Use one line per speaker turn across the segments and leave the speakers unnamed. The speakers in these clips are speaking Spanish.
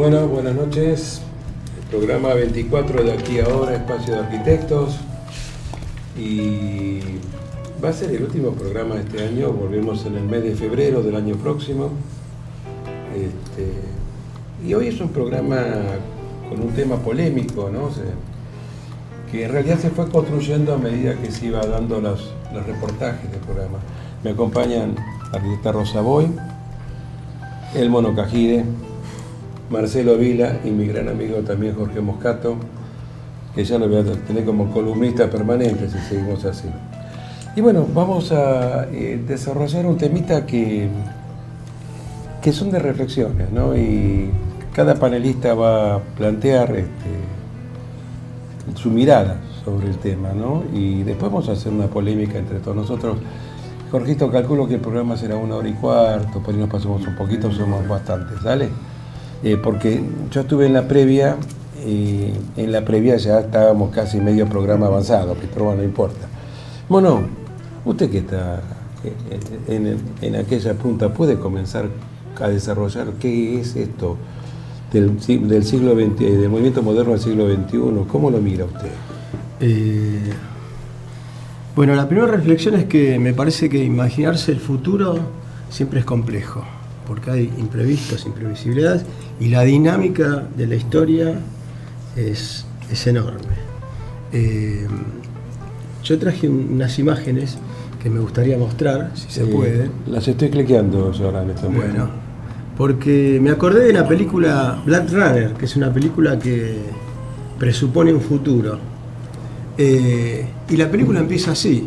Bueno, buenas noches. El programa 24 de Aquí Ahora, Espacio de Arquitectos. Y va a ser el último programa de este año. Volvemos en el mes de febrero del año próximo. Y hoy es un programa con un tema polémico, ¿no? Que en realidad se fue construyendo a medida que se iba dando los reportajes del programa. Me acompañan la arquitecta Rosa Boy, el Mono Cajide, Marcelo Vila y mi gran amigo también Jorge Moscato, que ya lo voy a tener como columnista permanente si seguimos así. Y bueno, vamos a desarrollar un temita que son de reflexiones, ¿no? Y cada panelista va a plantear su mirada sobre el tema, ¿no? Y después vamos a hacer una polémica entre todos nosotros. Jorgito, calculo que el programa será 1 hora y cuarto, por ahí nos pasamos un poquito, somos bastantes, ¿sale? Porque yo estuve en la previa, y en la previa ya estábamos casi medio programa avanzado, pero bueno, no importa. Bueno, usted que está en aquella punta, ¿puede comenzar a desarrollar qué es esto del siglo XX, del movimiento moderno del siglo XXI? ¿Cómo lo mira usted?
Bueno, la primera reflexión es que me parece que imaginarse el futuro siempre es complejo, porque hay imprevistos, imprevisibilidades, y la dinámica de la historia es enorme. Yo traje unas imágenes que me gustaría mostrar, si se puede.
Las estoy cliqueando yo ahora en este momento.
Bueno, porque me acordé de la película Blade Runner, que es una película que presupone un futuro. Y la película empieza así: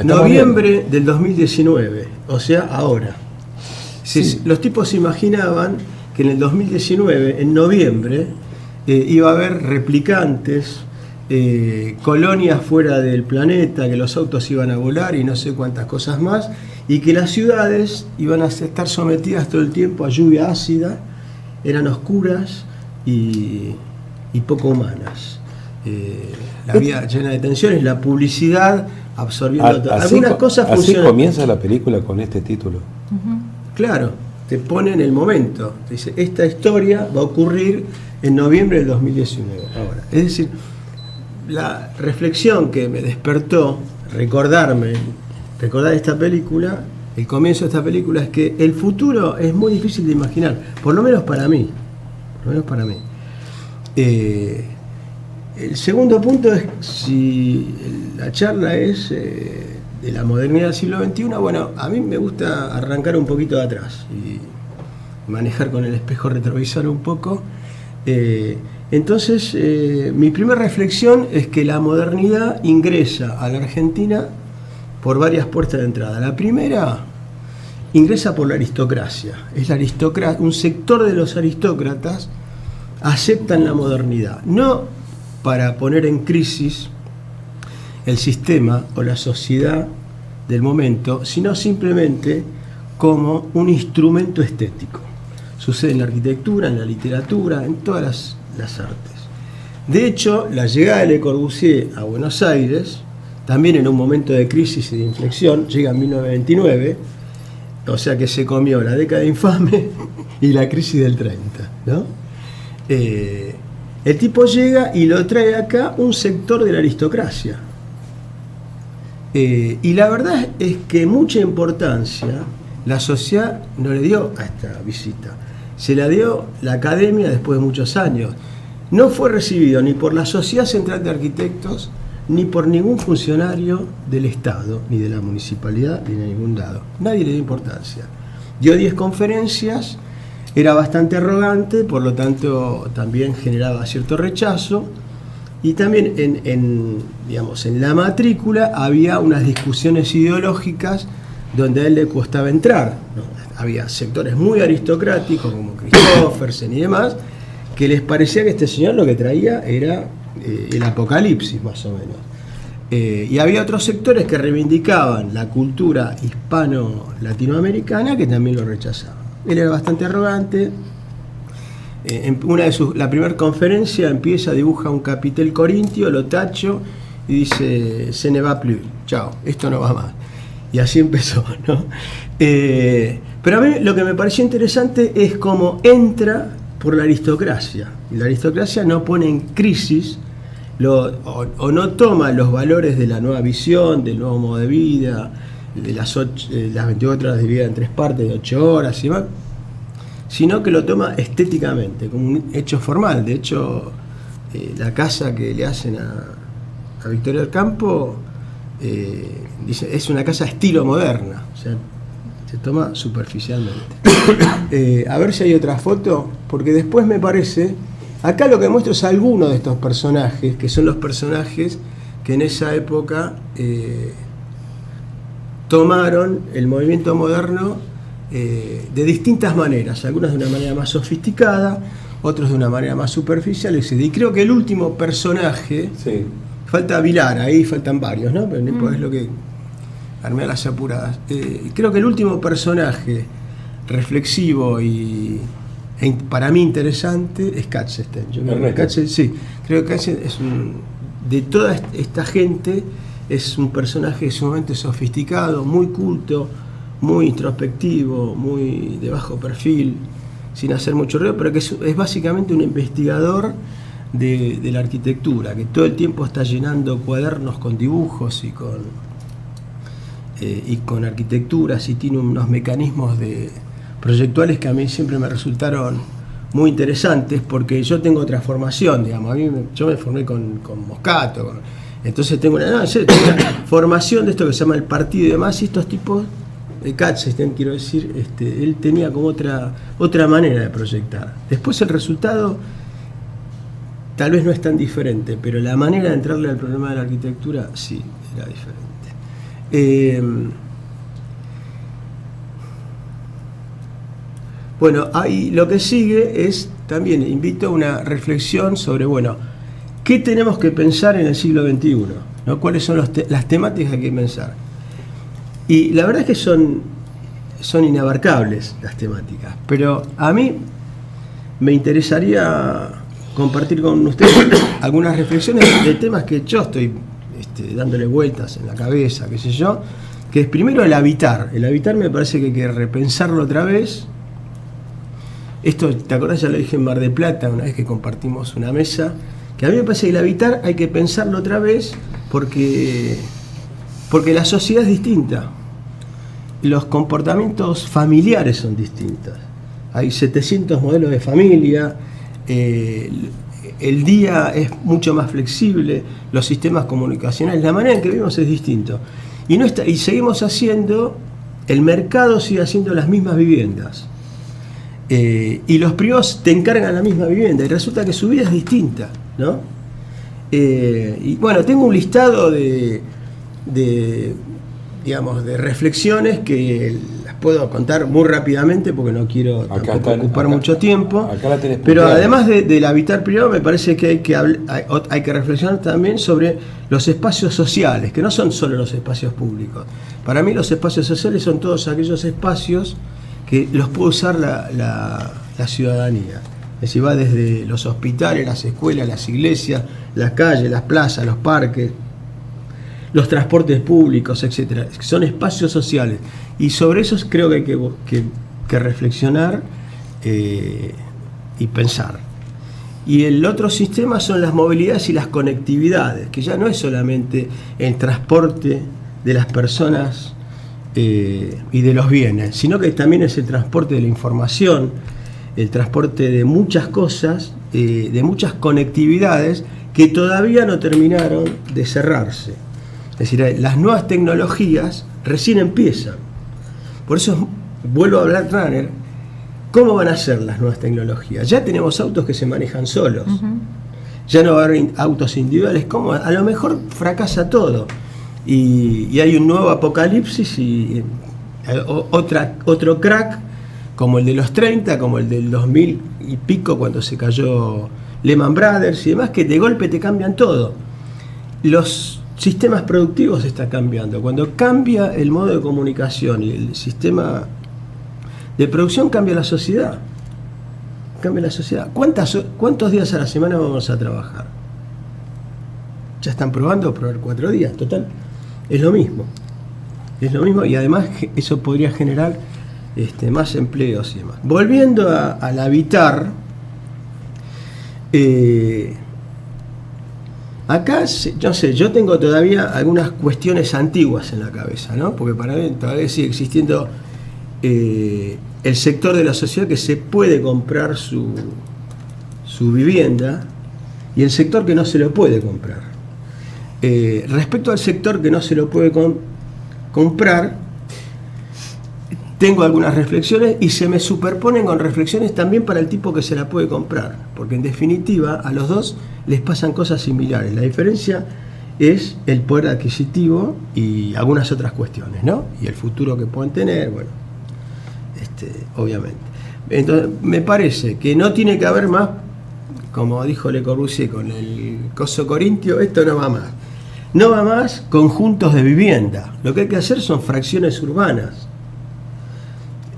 noviembre del 2019, o sea, ahora. Sí. Los tipos se imaginaban que en el 2019, en noviembre, iba a haber replicantes, colonias fuera del planeta, que los autos iban a volar y no sé cuántas cosas más, y que las ciudades iban a estar sometidas todo el tiempo a lluvia ácida, eran oscuras y poco humanas. La vida llena de tensiones, la publicidad absorbiendo todo. Algunas cosas funcionan.
Así comienza la película con este título.
Claro, te pone en el momento. Te dice, esta historia va a ocurrir en noviembre del 2019. Ahora, es decir, la reflexión que me despertó recordar esta película, el comienzo de esta película, es que el futuro es muy difícil de imaginar, por lo menos para mí. El segundo punto es, si la charla es de la modernidad del siglo XXI, bueno, a mí me gusta arrancar un poquito de atrás y manejar con el espejo retrovisor un poco. Entonces, mi primera reflexión es que la modernidad ingresa a la Argentina por varias puertas de entrada. La primera ingresa por la aristocracia. Es la aristocracia, un sector de los aristócratas aceptan la modernidad, no para poner en crisis el sistema o la sociedad del momento, sino simplemente como un instrumento estético. Sucede en la arquitectura, en la literatura, en todas las artes. De hecho, la llegada de Le Corbusier a Buenos Aires, también en un momento de crisis y de inflexión, llega en 1929, o sea que se comió la década infame y la crisis del 30, ¿no? El tipo llega y lo trae acá un sector de la aristocracia. Y la verdad es que mucha importancia la sociedad no le dio a esta visita. Se la dio la academia después de muchos años. No fue recibido ni por la Sociedad Central de Arquitectos, ni por ningún funcionario del Estado, ni de la municipalidad, ni de ningún lado. Nadie le dio importancia. Dio 10 conferencias, era bastante arrogante, por lo tanto también generaba cierto rechazo. Y también en la matrícula había unas discusiones ideológicas donde a él le costaba entrar, ¿no? Había sectores muy aristocráticos como Christoffersen y demás, que les parecía que este señor lo que traía era el apocalipsis, más o menos. Y había otros sectores que reivindicaban la cultura hispano-latinoamericana que también lo rechazaban. Él era bastante arrogante. La primera conferencia dibuja un capitel corintio, lo tacho y dice "Ce ne va plus", chao, esto no va más. Y así empezó, ¿no? Pero a mí lo que me pareció interesante es cómo entra por la aristocracia. Y la aristocracia no pone en crisis o no toma los valores de la nueva visión, del nuevo modo de vida, de las 24 horas de vida en 3 partes, de 8 horas y demás, sino que lo toma estéticamente, como un hecho formal. De hecho, la casa que le hacen a Victoria del Campo, dice, es una casa estilo moderna, o sea, se toma superficialmente. A ver si hay otra foto, porque después me parece, acá lo que muestro es alguno de estos personajes, que son los personajes que en esa época tomaron el movimiento moderno de distintas maneras, algunas de una manera más sofisticada, otros de una manera más superficial, etc. Y creo que el último personaje, sí. Falta Vilar, ahí faltan varios, ¿no? Pero es lo que armé a las apuradas. Creo que el último personaje reflexivo y para mí interesante es Katzenstein. Yo creo que Katzenstein, sí, creo que Katzenstein es de toda esta gente, es un personaje sumamente sofisticado, muy culto, muy introspectivo, muy de bajo perfil, sin hacer mucho ruido, pero que es básicamente un investigador de la arquitectura, que todo el tiempo está llenando cuadernos con dibujos y con arquitecturas, y tiene unos mecanismos proyectuales que a mí siempre me resultaron muy interesantes, porque yo tengo otra formación, digamos. Yo me formé con Moscato, entonces tengo una formación de esto que se llama el partido y demás, y estos tipos de Katzenstein, quiero decir, él tenía como otra manera de proyectar. Después el resultado tal vez no es tan diferente, pero la manera de entrarle al problema de la arquitectura sí era diferente. Bueno, ahí lo que sigue es, también invito a una reflexión sobre, bueno, ¿qué tenemos que pensar en el siglo XXI? ¿No? ¿Cuáles son las temáticas que hay que pensar? Y la verdad es que son inabarcables las temáticas, pero a mí me interesaría compartir con ustedes algunas reflexiones de temas que yo estoy dándole vueltas en la cabeza, qué sé yo, que es primero el habitar. El habitar me parece que hay que repensarlo otra vez. Esto, ¿te acordás? Ya lo dije en Mar del Plata, una vez que compartimos una mesa, que a mí me parece que el habitar hay que pensarlo otra vez porque la sociedad es distinta. Los comportamientos familiares son distintos. Hay 700 modelos de familia, el día es mucho más flexible, los sistemas comunicacionales, la manera en que vivimos es distinto. Y seguimos haciendo, el mercado sigue haciendo las mismas viviendas. Y los privados te encargan la misma vivienda y resulta que su vida es distinta, ¿no? Y bueno, tengo un listado de reflexiones que las puedo contar muy rápidamente porque no quiero ocupar mucho tiempo. Pero además del habitar privado, me parece que hay que reflexionar también sobre los espacios sociales, que no son solo los espacios públicos. Para mí los espacios sociales son todos aquellos espacios que los puede usar la ciudadanía. Es decir, va desde los hospitales, las escuelas, las iglesias, las calles, las plazas, los parques, los transportes públicos, etcétera. Son espacios sociales. Y sobre eso creo que hay que reflexionar y pensar. Y el otro sistema son las movilidades y las conectividades, que ya no es solamente el transporte de las personas y de los bienes, sino que también es el transporte de la información, el transporte de muchas cosas, de muchas conectividades que todavía no terminaron de cerrarse. Es decir, las nuevas tecnologías recién empiezan. Por eso vuelvo a hablar, Runner, ¿cómo van a ser las nuevas tecnologías? Ya tenemos autos que se manejan solos. Ya no va a haber autos individuales. ¿Cómo? A lo mejor fracasa todo. Y hay un nuevo apocalipsis y otro crack como el de los 30, como el del 2000 y pico cuando se cayó Lehman Brothers y demás, que de golpe te cambian todo. Los sistemas productivos están cambiando. Cuando cambia el modo de comunicación y el sistema de producción, cambia la sociedad. Cambia la sociedad. ¿Cuántos días a la semana vamos a trabajar? Ya están probando probar 4 días, total. Es lo mismo. Es lo mismo y además eso podría generar más empleos y demás. Volviendo al habitar, Acá, no sé, yo tengo todavía algunas cuestiones antiguas en la cabeza, ¿no? Porque para mí todavía sigue existiendo el sector de la sociedad que se puede comprar su vivienda y el sector que no se lo puede comprar. Respecto al sector que no se lo puede comprar, tengo algunas reflexiones y se me superponen con reflexiones también para el tipo que se la puede comprar, porque en definitiva a los dos les pasan cosas similares. La diferencia es el poder adquisitivo y algunas otras cuestiones, ¿no? Y el futuro que pueden tener, bueno, obviamente. Entonces, me parece que no tiene que haber más, como dijo Le Corbusier con el coso corintio, esto no va más. No va más conjuntos de vivienda. Lo que hay que hacer son fracciones urbanas.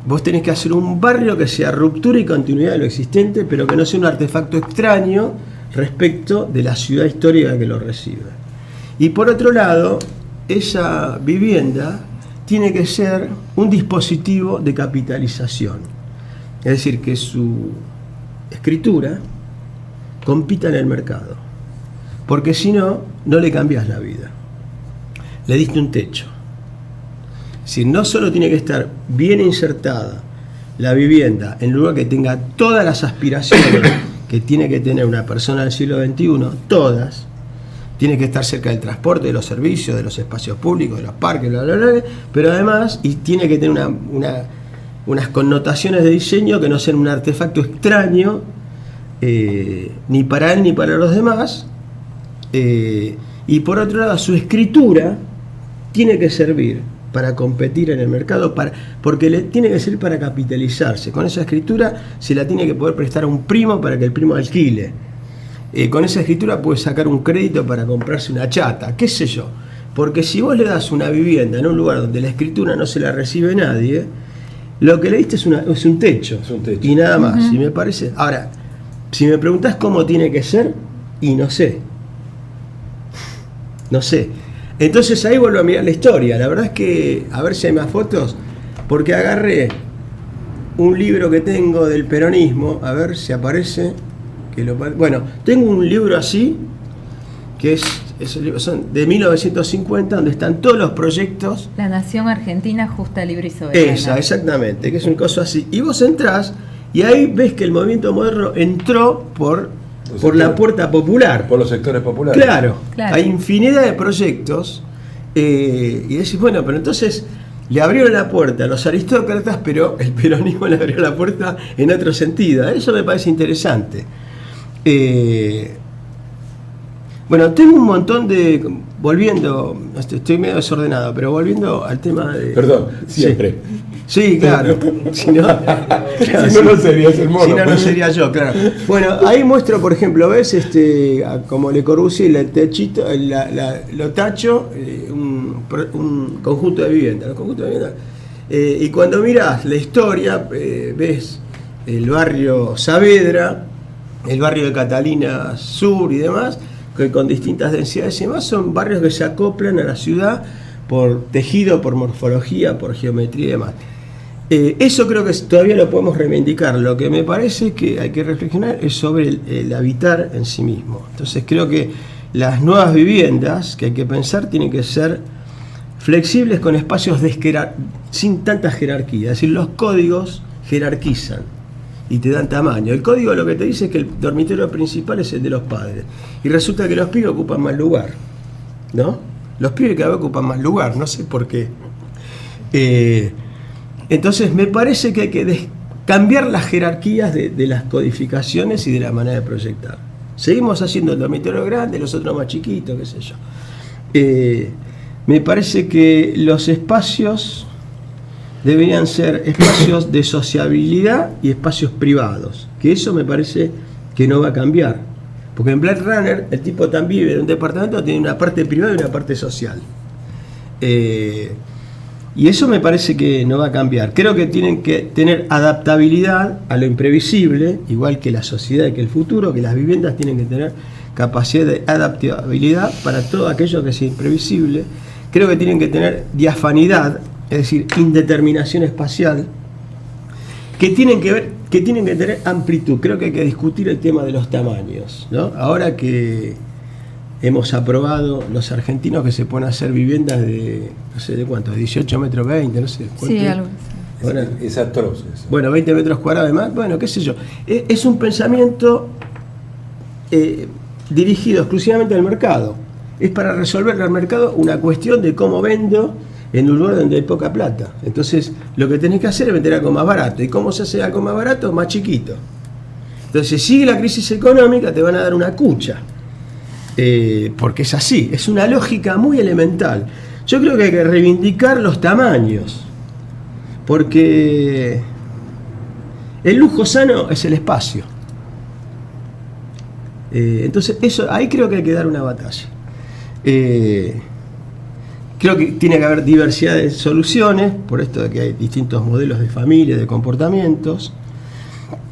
Vos tenés que hacer un barrio que sea ruptura y continuidad de lo existente, pero que no sea un artefacto extraño respecto de la ciudad histórica que lo recibe. Y por otro lado, esa vivienda tiene que ser un dispositivo de capitalización. Es decir, que su escritura compita en el mercado. Porque si no, no le cambias la vida. Le diste un techo. Si no solo tiene que estar bien insertada la vivienda en un lugar que tenga todas las aspiraciones que tiene que tener una persona del siglo XXI, todas, tiene que estar cerca del transporte, de los servicios, de los espacios públicos, de los parques, bla, bla, bla, pero además, y tiene que tener unas connotaciones de diseño que no sean un artefacto extraño, ni para él ni para los demás, y por otro lado, su escritura tiene que servir para competir en el mercado, porque le tiene que servir para capitalizarse. Con esa escritura se la tiene que poder prestar a un primo para que el primo alquile. Con esa escritura puede sacar un crédito para comprarse una chata, qué sé yo. Porque si vos le das una vivienda en un lugar donde la escritura no se la recibe nadie, lo que le diste es un techo.
Es un techo.
Y nada más, y me parece. Ahora, si me preguntás cómo tiene que ser, y no sé. No sé. Entonces ahí vuelvo a mirar la historia. La verdad es que, a ver si hay más fotos, porque agarré un libro que tengo del peronismo, a ver si aparece. Bueno, tengo un libro así, que esos libros son de 1950, donde están todos los proyectos.
La Nación Argentina Justa, Libre y Soberana.
Esa, exactamente, que es un coso así. Y vos entrás y ahí ves que el movimiento moderno entró por la puerta popular.
Por los sectores populares.
Claro. Hay infinidad de proyectos y decís, bueno, pero entonces le abrieron la puerta a los aristócratas, pero el peronismo le abrió la puerta en otro sentido. Eso me parece interesante. Bueno, tengo un montón de... Volviendo, estoy medio desordenado, pero volviendo al tema de...
Perdón, siempre.
Sí, claro. Si no,
no serías el mono.
Si no, no sería yo, claro. Bueno, ahí muestro, por ejemplo, ¿ves? Como Le Corbusier, el techito, lo tacho, un conjunto de viviendas. Los conjuntos de viviendas. Y cuando mirás la historia, ves el barrio Saavedra, el barrio de Catalina Sur y demás, que con distintas densidades y demás, son barrios que se acoplan a la ciudad por tejido, por morfología, por geometría y demás. Eso creo que todavía lo podemos reivindicar. Lo que me parece que hay que reflexionar es sobre el habitar en sí mismo. Entonces creo que las nuevas viviendas que hay que pensar tienen que ser flexibles, con espacios sin tanta jerarquía. Es decir, los códigos jerarquizan y te dan tamaño. El código lo que te dice es que el dormitorio principal es el de los padres. Y resulta que los pibes ocupan más lugar, ¿no? Los pibes cada vez ocupan más lugar, no sé por qué. Entonces me parece que hay que cambiar las jerarquías de las codificaciones y de la manera de proyectar. Seguimos haciendo el dormitorio grande, los otros más chiquitos, qué sé yo. Me parece que los espacios deberían ser espacios de sociabilidad y espacios privados, que eso me parece que no va a cambiar, porque en Blade Runner el tipo también vive en un departamento, tiene una parte privada y una parte social, y eso me parece que no va a cambiar. Creo que tienen que tener adaptabilidad a lo imprevisible, igual que la sociedad y que el futuro, que las viviendas tienen que tener capacidad de adaptabilidad para todo aquello que sea imprevisible. Creo que tienen que tener diafanidad, es decir, indeterminación espacial, que tienen que tener amplitud. Creo que hay que discutir el tema de los tamaños, ¿no? Ahora que hemos aprobado los argentinos que se pueden hacer viviendas de, no sé de cuánto, 18 metros 20, no sé cuánto.
Sí, algo así.
Bueno,
es atroz eso.
Bueno, 20 metros cuadrados de más, bueno, qué sé yo. Es un pensamiento dirigido exclusivamente al mercado. Es para resolverle al mercado una cuestión de cómo vendo en un lugar donde hay poca plata. Entonces, lo que tenés que hacer es vender algo más barato. ¿Y cómo se hace algo más barato? Más chiquito. Entonces, si sigue la crisis económica, te van a dar una cucha. Porque es así, es una lógica muy elemental. Yo creo que hay que reivindicar los tamaños, porque el lujo sano es el espacio. Entonces, ahí creo que hay que dar una batalla. Creo que tiene que haber diversidad de soluciones, por esto de que hay distintos modelos de familia, de comportamientos,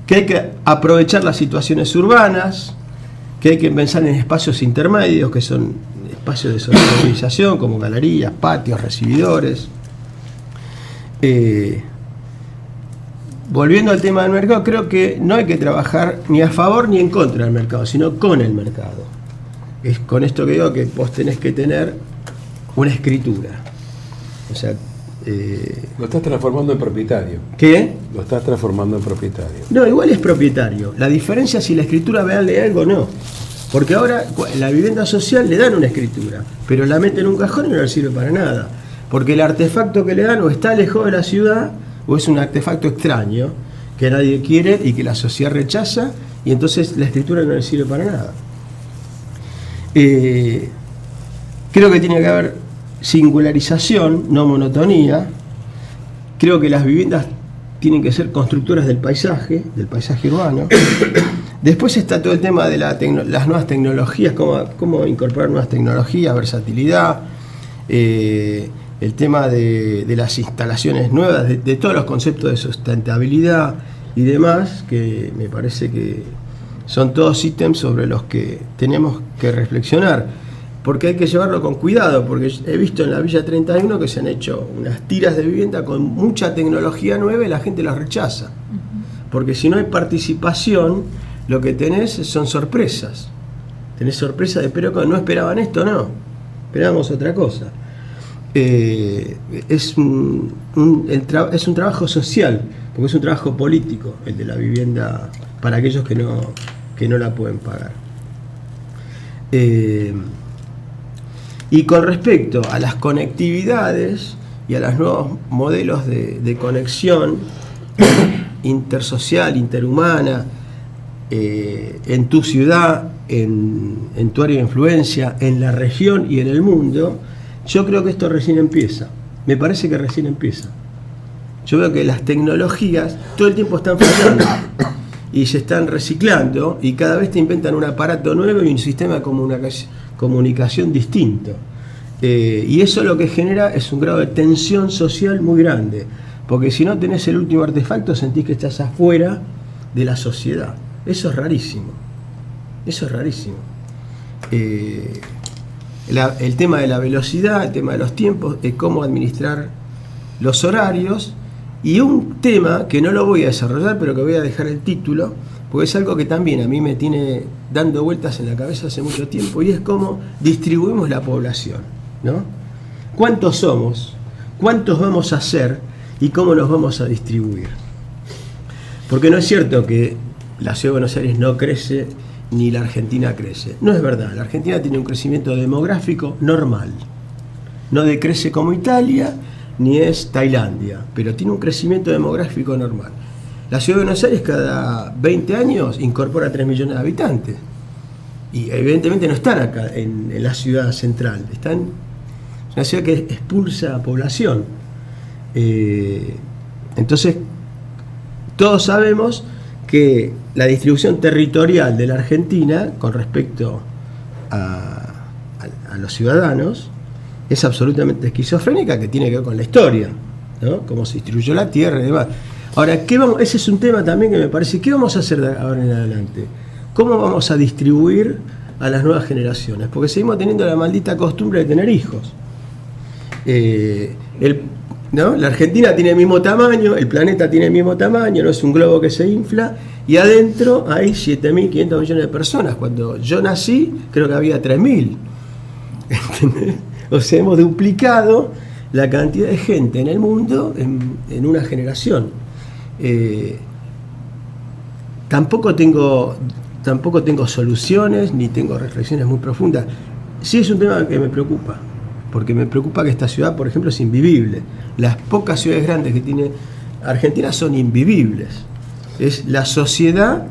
que hay que aprovechar las situaciones urbanas, que hay que pensar en espacios intermedios, que son espacios de socialización, como galerías, patios, recibidores. Volviendo al tema del mercado, creo que no hay que trabajar ni a favor ni en contra del mercado, sino con el mercado. Es con esto que digo que vos tenés que tener una escritura. O sea,
lo estás transformando en propietario.
¿qué?
Lo estás transformando en propietario.
No, igual es propietario. La diferencia es si la escritura vale algo o no. Porque ahora la vivienda social le dan una escritura, pero la meten en un cajón y no le sirve para nada. Porque el artefacto que le dan o está lejos de la ciudad o es un artefacto extraño que nadie quiere y que la sociedad rechaza, y entonces la escritura no le sirve para nada. Creo que tiene que haber singularización, no monotonía. Creo que las viviendas tienen que ser constructoras del paisaje urbano. Después está todo el tema de las nuevas tecnologías, cómo incorporar nuevas tecnologías, versatilidad, el tema de las instalaciones nuevas, de todos los conceptos de sustentabilidad y demás, que me parece que son todos ítems sobre los que tenemos que reflexionar, porque hay que llevarlo con cuidado, porque he visto en la Villa 31 que se han hecho unas tiras de vivienda con mucha tecnología nueva y la gente las rechaza, porque si no hay participación, lo que tenés son sorpresas. Tenés sorpresas de, pero no esperaban esto, no, esperábamos otra cosa. Es un trabajo social, porque es un trabajo político el de la vivienda para aquellos que no la pueden pagar. Y con respecto a las conectividades y a los nuevos modelos de conexión intersocial, interhumana, en tu ciudad, en tu área de influencia, en la región y en el mundo, yo creo que esto recién empieza. Me parece que recién empieza. Yo veo que las tecnologías todo el tiempo están fallando y se están reciclando, y cada vez te inventan un aparato nuevo y un sistema de comunicación distinto. Y eso lo que genera es un grado de tensión social muy grande, porque si no tenés el último artefacto sentís que estás afuera de la sociedad. Eso es rarísimo. Eso es rarísimo. El tema de la velocidad, el tema de los tiempos, es cómo administrar los horarios, y un tema que no lo voy a desarrollar, pero que voy a dejar el título, porque es algo que también a mí me tiene dando vueltas en la cabeza hace mucho tiempo, y es cómo distribuimos la población, ¿no? ¿Cuántos somos? ¿Cuántos vamos a ser? ¿Y cómo nos vamos a distribuir? Porque no es cierto que la Ciudad de Buenos Aires no crece ni la Argentina crece. No es verdad. La Argentina tiene un crecimiento demográfico normal. No decrece como Italia ni es Tailandia, pero tiene un crecimiento demográfico normal. La Ciudad de Buenos Aires cada 20 años incorpora 3 millones de habitantes. Y evidentemente no están acá en la ciudad central. Están en una ciudad que expulsa a población. Entonces, todos sabemos que la distribución territorial de la Argentina con respecto a los ciudadanos es absolutamente esquizofrénica, que tiene que ver con la historia, ¿no? Cómo se distribuyó la tierra y demás. Ahora, ese es un tema también que me parece, ¿qué vamos a hacer de ahora en adelante? ¿Cómo vamos a distribuir a las nuevas generaciones? Porque seguimos teniendo la maldita costumbre de tener hijos. ¿no? La Argentina tiene el mismo tamaño, el planeta tiene el mismo tamaño, no es un globo que se infla, y adentro hay 7.500 millones de personas. Cuando yo nací, creo que había 3.000. ¿Entendés? O sea, hemos duplicado la cantidad de gente en el mundo en una generación. Tampoco tengo soluciones, ni tengo reflexiones muy profundas. Sí es un tema que me preocupa, porque me preocupa que esta ciudad, por ejemplo, es invivible. Las pocas ciudades grandes que tiene Argentina son invivibles. Es la sociedad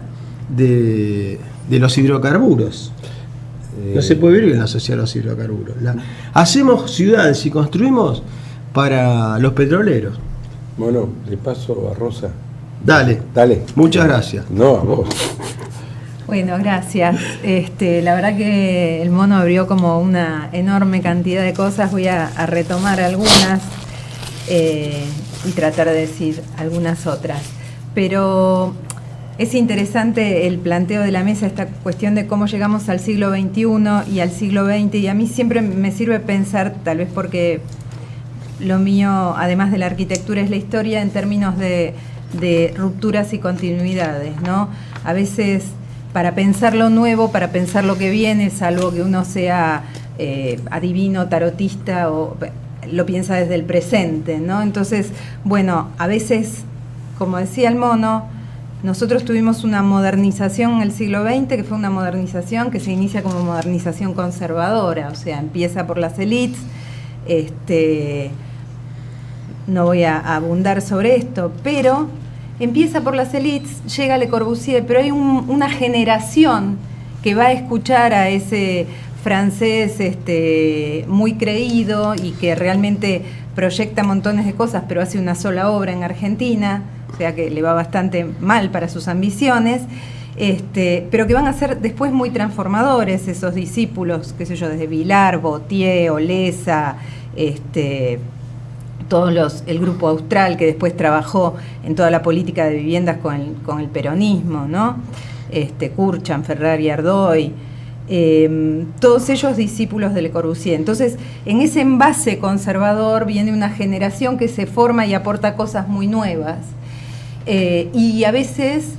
de los hidrocarburos. No se puede vivir en la sociedad de los hidrocarburos. Hacemos ciudades y construimos para los petroleros.
Bueno, le paso a Rosa.
Dale. Muchas gracias.
No, a vos.
Bueno, gracias. La verdad que el mono abrió como una enorme cantidad de cosas. Voy a retomar algunas y tratar de decir algunas otras. Pero es interesante el planteo de la mesa, esta cuestión de cómo llegamos al siglo XXI y al siglo XX. Y a mí siempre me sirve pensar, tal vez porque lo mío, además de la arquitectura, es la historia en términos de rupturas y continuidades, ¿no? A veces, para pensar lo nuevo, para pensar lo que viene, salvo que uno sea adivino, tarotista, o lo piensa desde el presente, ¿no? Entonces, bueno, a veces, como decía el mono, nosotros tuvimos una modernización en el siglo XX, que fue una modernización que se inicia como modernización conservadora, o sea, empieza por las élites. No voy a abundar sobre esto, pero empieza por las élites, llega Le Corbusier, pero hay una generación que va a escuchar a ese francés muy creído y que realmente proyecta montones de cosas, pero hace una sola obra en Argentina, o sea que le va bastante mal para sus ambiciones, pero que van a ser después muy transformadores esos discípulos, qué sé yo, desde Vilar, Bautier, Olesa, el grupo austral que después trabajó en toda la política de viviendas con el peronismo, ¿no? Kurchan, Ferrari, Ardoy, todos ellos discípulos de Le Corbusier. Entonces, en ese envase conservador viene una generación que se forma y aporta cosas muy nuevas. Y a veces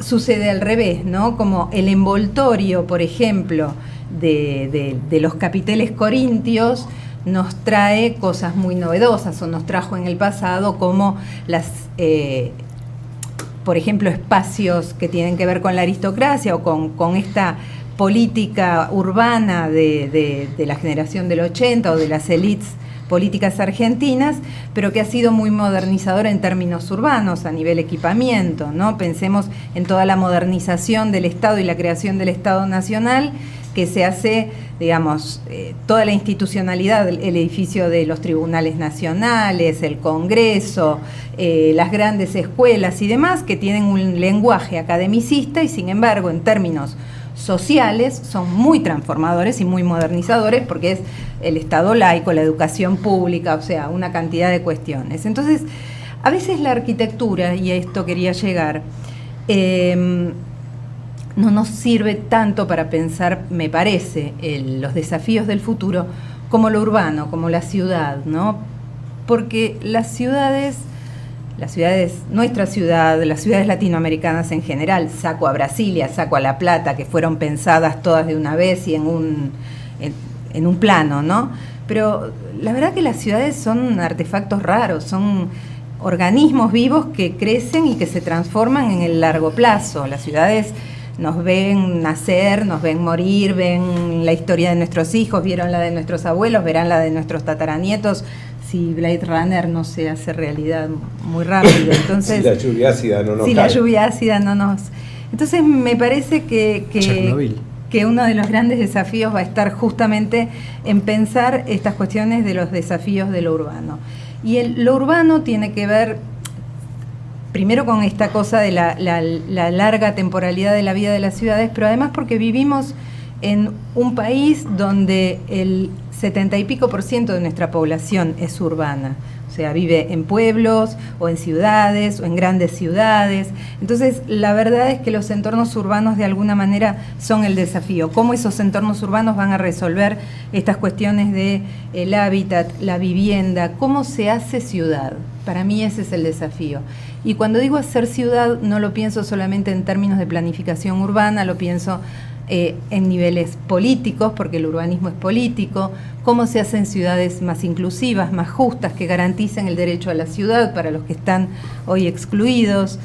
sucede al revés, ¿no? Como el envoltorio, por ejemplo, de los capiteles corintios nos trae cosas muy novedosas, o nos trajo en el pasado, como por ejemplo, espacios que tienen que ver con la aristocracia o con esta política urbana de la generación del 80 o de las élites políticas argentinas, pero que ha sido muy modernizadora en términos urbanos, a nivel equipamiento, ¿no? Pensemos en toda la modernización del Estado y la creación del Estado Nacional, que se hace, digamos, toda la institucionalidad, el edificio de los tribunales nacionales, el Congreso, las grandes escuelas y demás, que tienen un lenguaje academicista y, sin embargo, en términos sociales son muy transformadores y muy modernizadores, porque es el Estado laico, la educación pública, o sea, una cantidad de cuestiones. Entonces, a veces la arquitectura, y a esto quería llegar, no nos sirve tanto para pensar, me parece, los desafíos del futuro como lo urbano, como la ciudad, ¿no? Porque las ciudades, nuestra ciudad, las ciudades latinoamericanas en general, saco a Brasilia, saco a La Plata, que fueron pensadas todas de una vez y en un plano, ¿no? Pero la verdad que las ciudades son artefactos raros, son organismos vivos que crecen y que se transforman en el largo plazo. Las ciudades nos ven nacer, nos ven morir, ven la historia de nuestros hijos, vieron la de nuestros abuelos, verán la de nuestros tataranietos, si Blade Runner no se hace realidad muy rápido. Entonces,
si la lluvia ácida no nos cae.
La lluvia ácida no nos... Entonces me parece que uno de los grandes desafíos va a estar justamente en pensar estas cuestiones de los desafíos de lo urbano. Y lo urbano tiene que ver primero con esta cosa de la larga temporalidad de la vida de las ciudades, pero además porque vivimos en un país donde el 70 y pico % de nuestra población es urbana. O sea, vive en pueblos o en ciudades o en grandes ciudades. Entonces, la verdad es que los entornos urbanos de alguna manera son el desafío. ¿Cómo esos entornos urbanos van a resolver estas cuestiones de el hábitat, la vivienda? ¿Cómo se hace ciudad? Para mí ese es el desafío. Y cuando digo hacer ciudad, no lo pienso solamente en términos de planificación urbana, lo pienso en niveles políticos, porque el urbanismo es político, cómo se hacen ciudades más inclusivas, más justas, que garanticen el derecho a la ciudad para los que están hoy excluidos,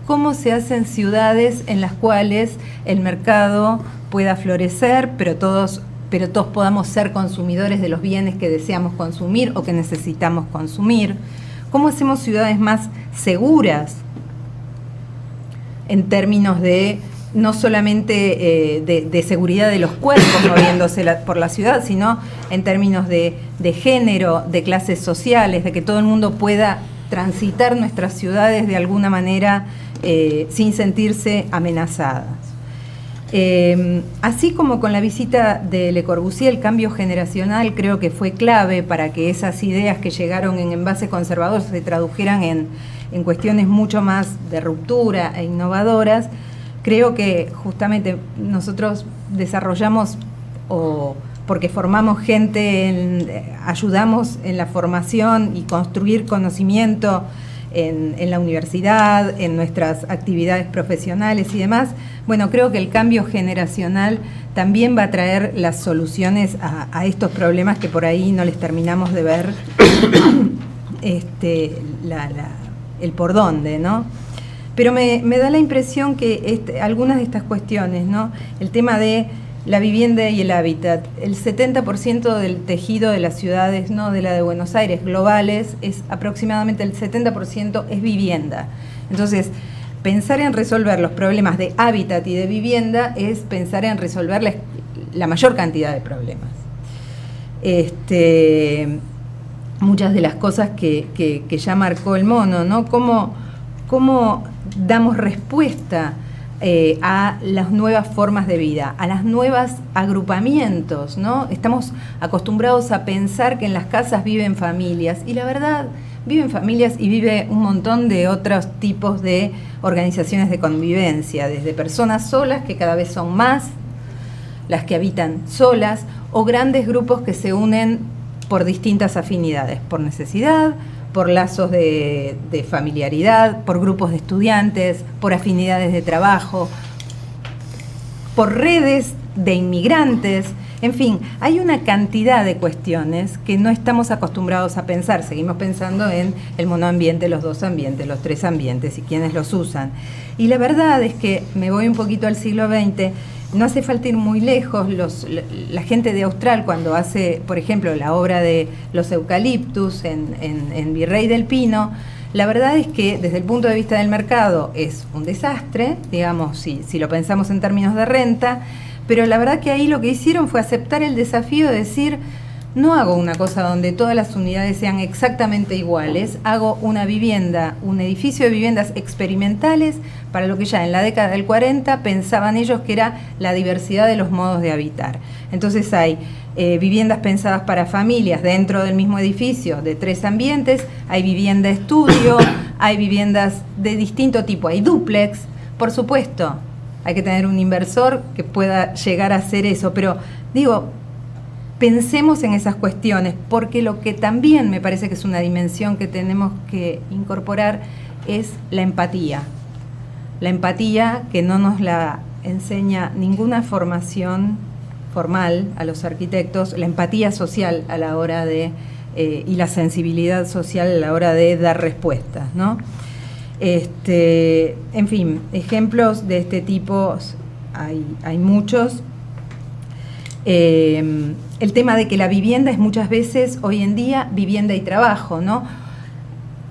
cómo se hacen ciudades en las cuales el mercado pueda florecer, pero todos podamos ser consumidores de los bienes que deseamos consumir o que necesitamos consumir, cómo hacemos ciudades más seguras en términos de no solamente de seguridad de los cuerpos moviéndose por la ciudad, sino en términos de género, de clases sociales, de que todo el mundo pueda transitar nuestras ciudades de alguna manera sin sentirse amenazadas. Así como con la visita de Le Corbusier, el cambio generacional creo que fue clave para que esas ideas que llegaron en envase conservador se tradujeran en cuestiones mucho más de ruptura e innovadoras. Creo que justamente nosotros desarrollamos, o porque formamos gente, ayudamos en la formación y construir conocimiento en la universidad, en nuestras actividades profesionales y demás. Bueno, creo que el cambio generacional también va a traer las soluciones a estos problemas que por ahí no les terminamos de ver el por dónde, ¿no? Pero me da la impresión que algunas de estas cuestiones, ¿no? El tema de la vivienda y el hábitat, el 70% del tejido de las ciudades, no de la de Buenos Aires, globales, es aproximadamente el 70% es vivienda. Entonces, pensar en resolver los problemas de hábitat y de vivienda es pensar en resolver la mayor cantidad de problemas. Muchas de las cosas que ya marcó el mono, ¿no? ¿Cómo damos respuesta a las nuevas formas de vida, a las nuevos agrupamientos, ¿no? Estamos acostumbrados a pensar que en las casas viven familias, y la verdad, viven familias y vive un montón de otros tipos de organizaciones de convivencia, desde personas solas, que cada vez son más, las que habitan solas, o grandes grupos que se unen por distintas afinidades, por necesidad, por lazos de familiaridad, por grupos de estudiantes, por afinidades de trabajo, por redes de inmigrantes. En fin, hay una cantidad de cuestiones que no estamos acostumbrados a pensar. Seguimos pensando en el monoambiente, los dos ambientes, los tres ambientes y quienes los usan. Y la verdad es que, me voy un poquito al siglo XX, no hace falta ir muy lejos. La gente de Austral, cuando hace, por ejemplo, la obra de los eucaliptus en Virrey del Pino, la verdad es que desde el punto de vista del mercado es un desastre, digamos, si lo pensamos en términos de renta, pero la verdad que ahí lo que hicieron fue aceptar el desafío de decir: no hago una cosa donde todas las unidades sean exactamente iguales, hago una vivienda, un edificio de viviendas experimentales para lo que ya en la década del 40 pensaban ellos que era la diversidad de los modos de habitar. Entonces hay viviendas pensadas para familias dentro del mismo edificio de tres ambientes, hay vivienda estudio, hay viviendas de distinto tipo, hay dúplex, por supuesto, hay que tener un inversor que pueda llegar a hacer eso, pero digo, pensemos en esas cuestiones, porque lo que también me parece que es una dimensión que tenemos que incorporar es la empatía. La empatía que no nos la enseña ninguna formación formal a los arquitectos, la empatía social a la hora de, y la sensibilidad social a la hora de dar respuestas, ¿no? En fin, ejemplos de este tipo hay muchos. El tema de que la vivienda es muchas veces hoy en día vivienda y trabajo, ¿no?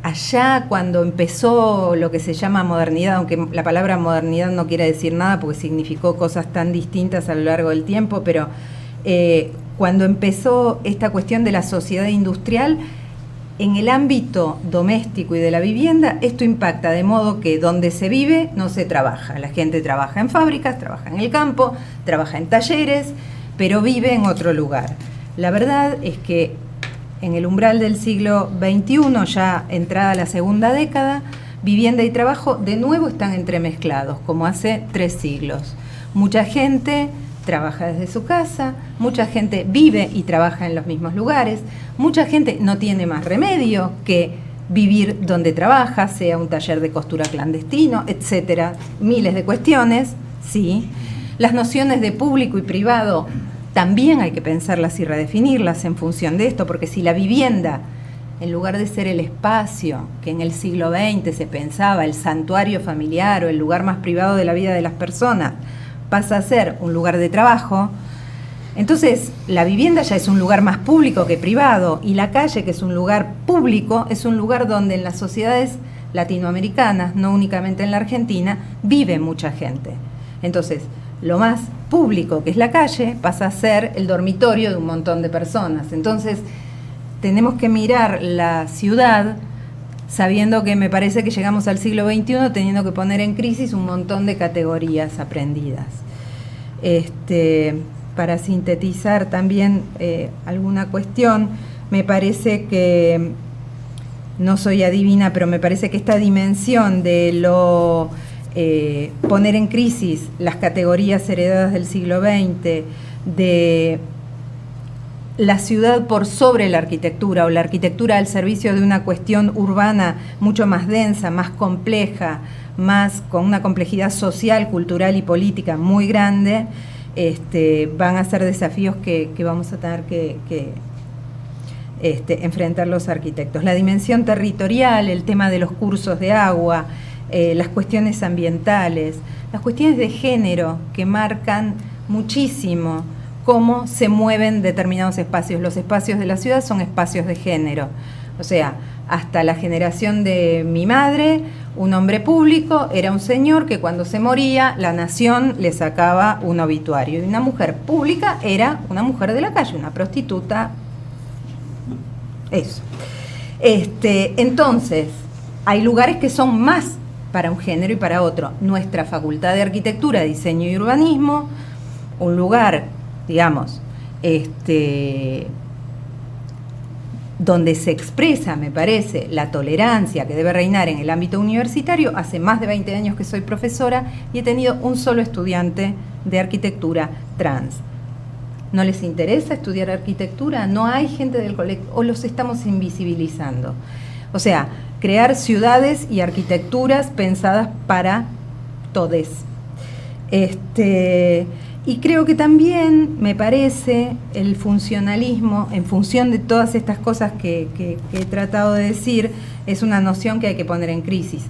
Allá cuando empezó lo que se llama modernidad, aunque la palabra modernidad no quiere decir nada porque significó cosas tan distintas a lo largo del tiempo, pero cuando empezó esta cuestión de la sociedad industrial, en el ámbito doméstico y de la vivienda, esto impacta de modo que donde se vive no se trabaja. La gente trabaja en fábricas, trabaja en el campo, trabaja en talleres, pero vive en otro lugar. La verdad es que en el umbral del siglo XXI, ya entrada la segunda década, vivienda y trabajo de nuevo están entremezclados, como hace 3 siglos. Mucha gente trabaja desde su casa, mucha gente vive y trabaja en los mismos lugares, mucha gente no tiene más remedio que vivir donde trabaja, sea un taller de costura clandestino, etcétera, miles de cuestiones, sí. Las nociones de público y privado también hay que pensarlas y redefinirlas en función de esto, porque si la vivienda, en lugar de ser el espacio que en el siglo XX se pensaba, el santuario familiar o el lugar más privado de la vida de las personas, pasa a ser un lugar de trabajo, entonces la vivienda ya es un lugar más público que privado, y la calle, que es un lugar público, es un lugar donde en las sociedades latinoamericanas, no únicamente en la Argentina, vive mucha gente. Entonces, lo más público, que es la calle, pasa a ser el dormitorio de un montón de personas. Entonces, tenemos que mirar la ciudad sabiendo que me parece que llegamos al siglo XXI teniendo que poner en crisis un montón de categorías aprendidas. Para sintetizar también alguna cuestión, me parece que, no soy adivina, pero me parece que esta dimensión de lo poner en crisis las categorías heredadas del siglo XX, de la ciudad por sobre la arquitectura, o la arquitectura al servicio de una cuestión urbana mucho más densa, más compleja, más con una complejidad social, cultural y política muy grande, van a ser desafíos que vamos a tener que enfrentar los arquitectos. La dimensión territorial, el tema de los cursos de agua, las cuestiones ambientales, las cuestiones de género que marcan muchísimo cómo se mueven determinados espacios. Los espacios de la ciudad son espacios de género. O sea, hasta la generación de mi madre, un hombre público era un señor que cuando se moría, la nación le sacaba un obituario. Y una mujer pública era una mujer de la calle, una prostituta. Eso. Entonces, hay lugares que son más para un género y para otro. Nuestra Facultad de Arquitectura, Diseño y Urbanismo, un lugar, digamos, donde se expresa, me parece, la tolerancia que debe reinar en el ámbito universitario. Hace más de 20 años que soy profesora y he tenido un solo estudiante de arquitectura trans. ¿No les interesa estudiar arquitectura? ¿No hay gente del colectivo? ¿O los estamos invisibilizando? O sea, crear ciudades y arquitecturas pensadas para todes. Y creo que también, me parece, el funcionalismo, en función de todas estas cosas que he tratado de decir, es una noción que hay que poner en crisis.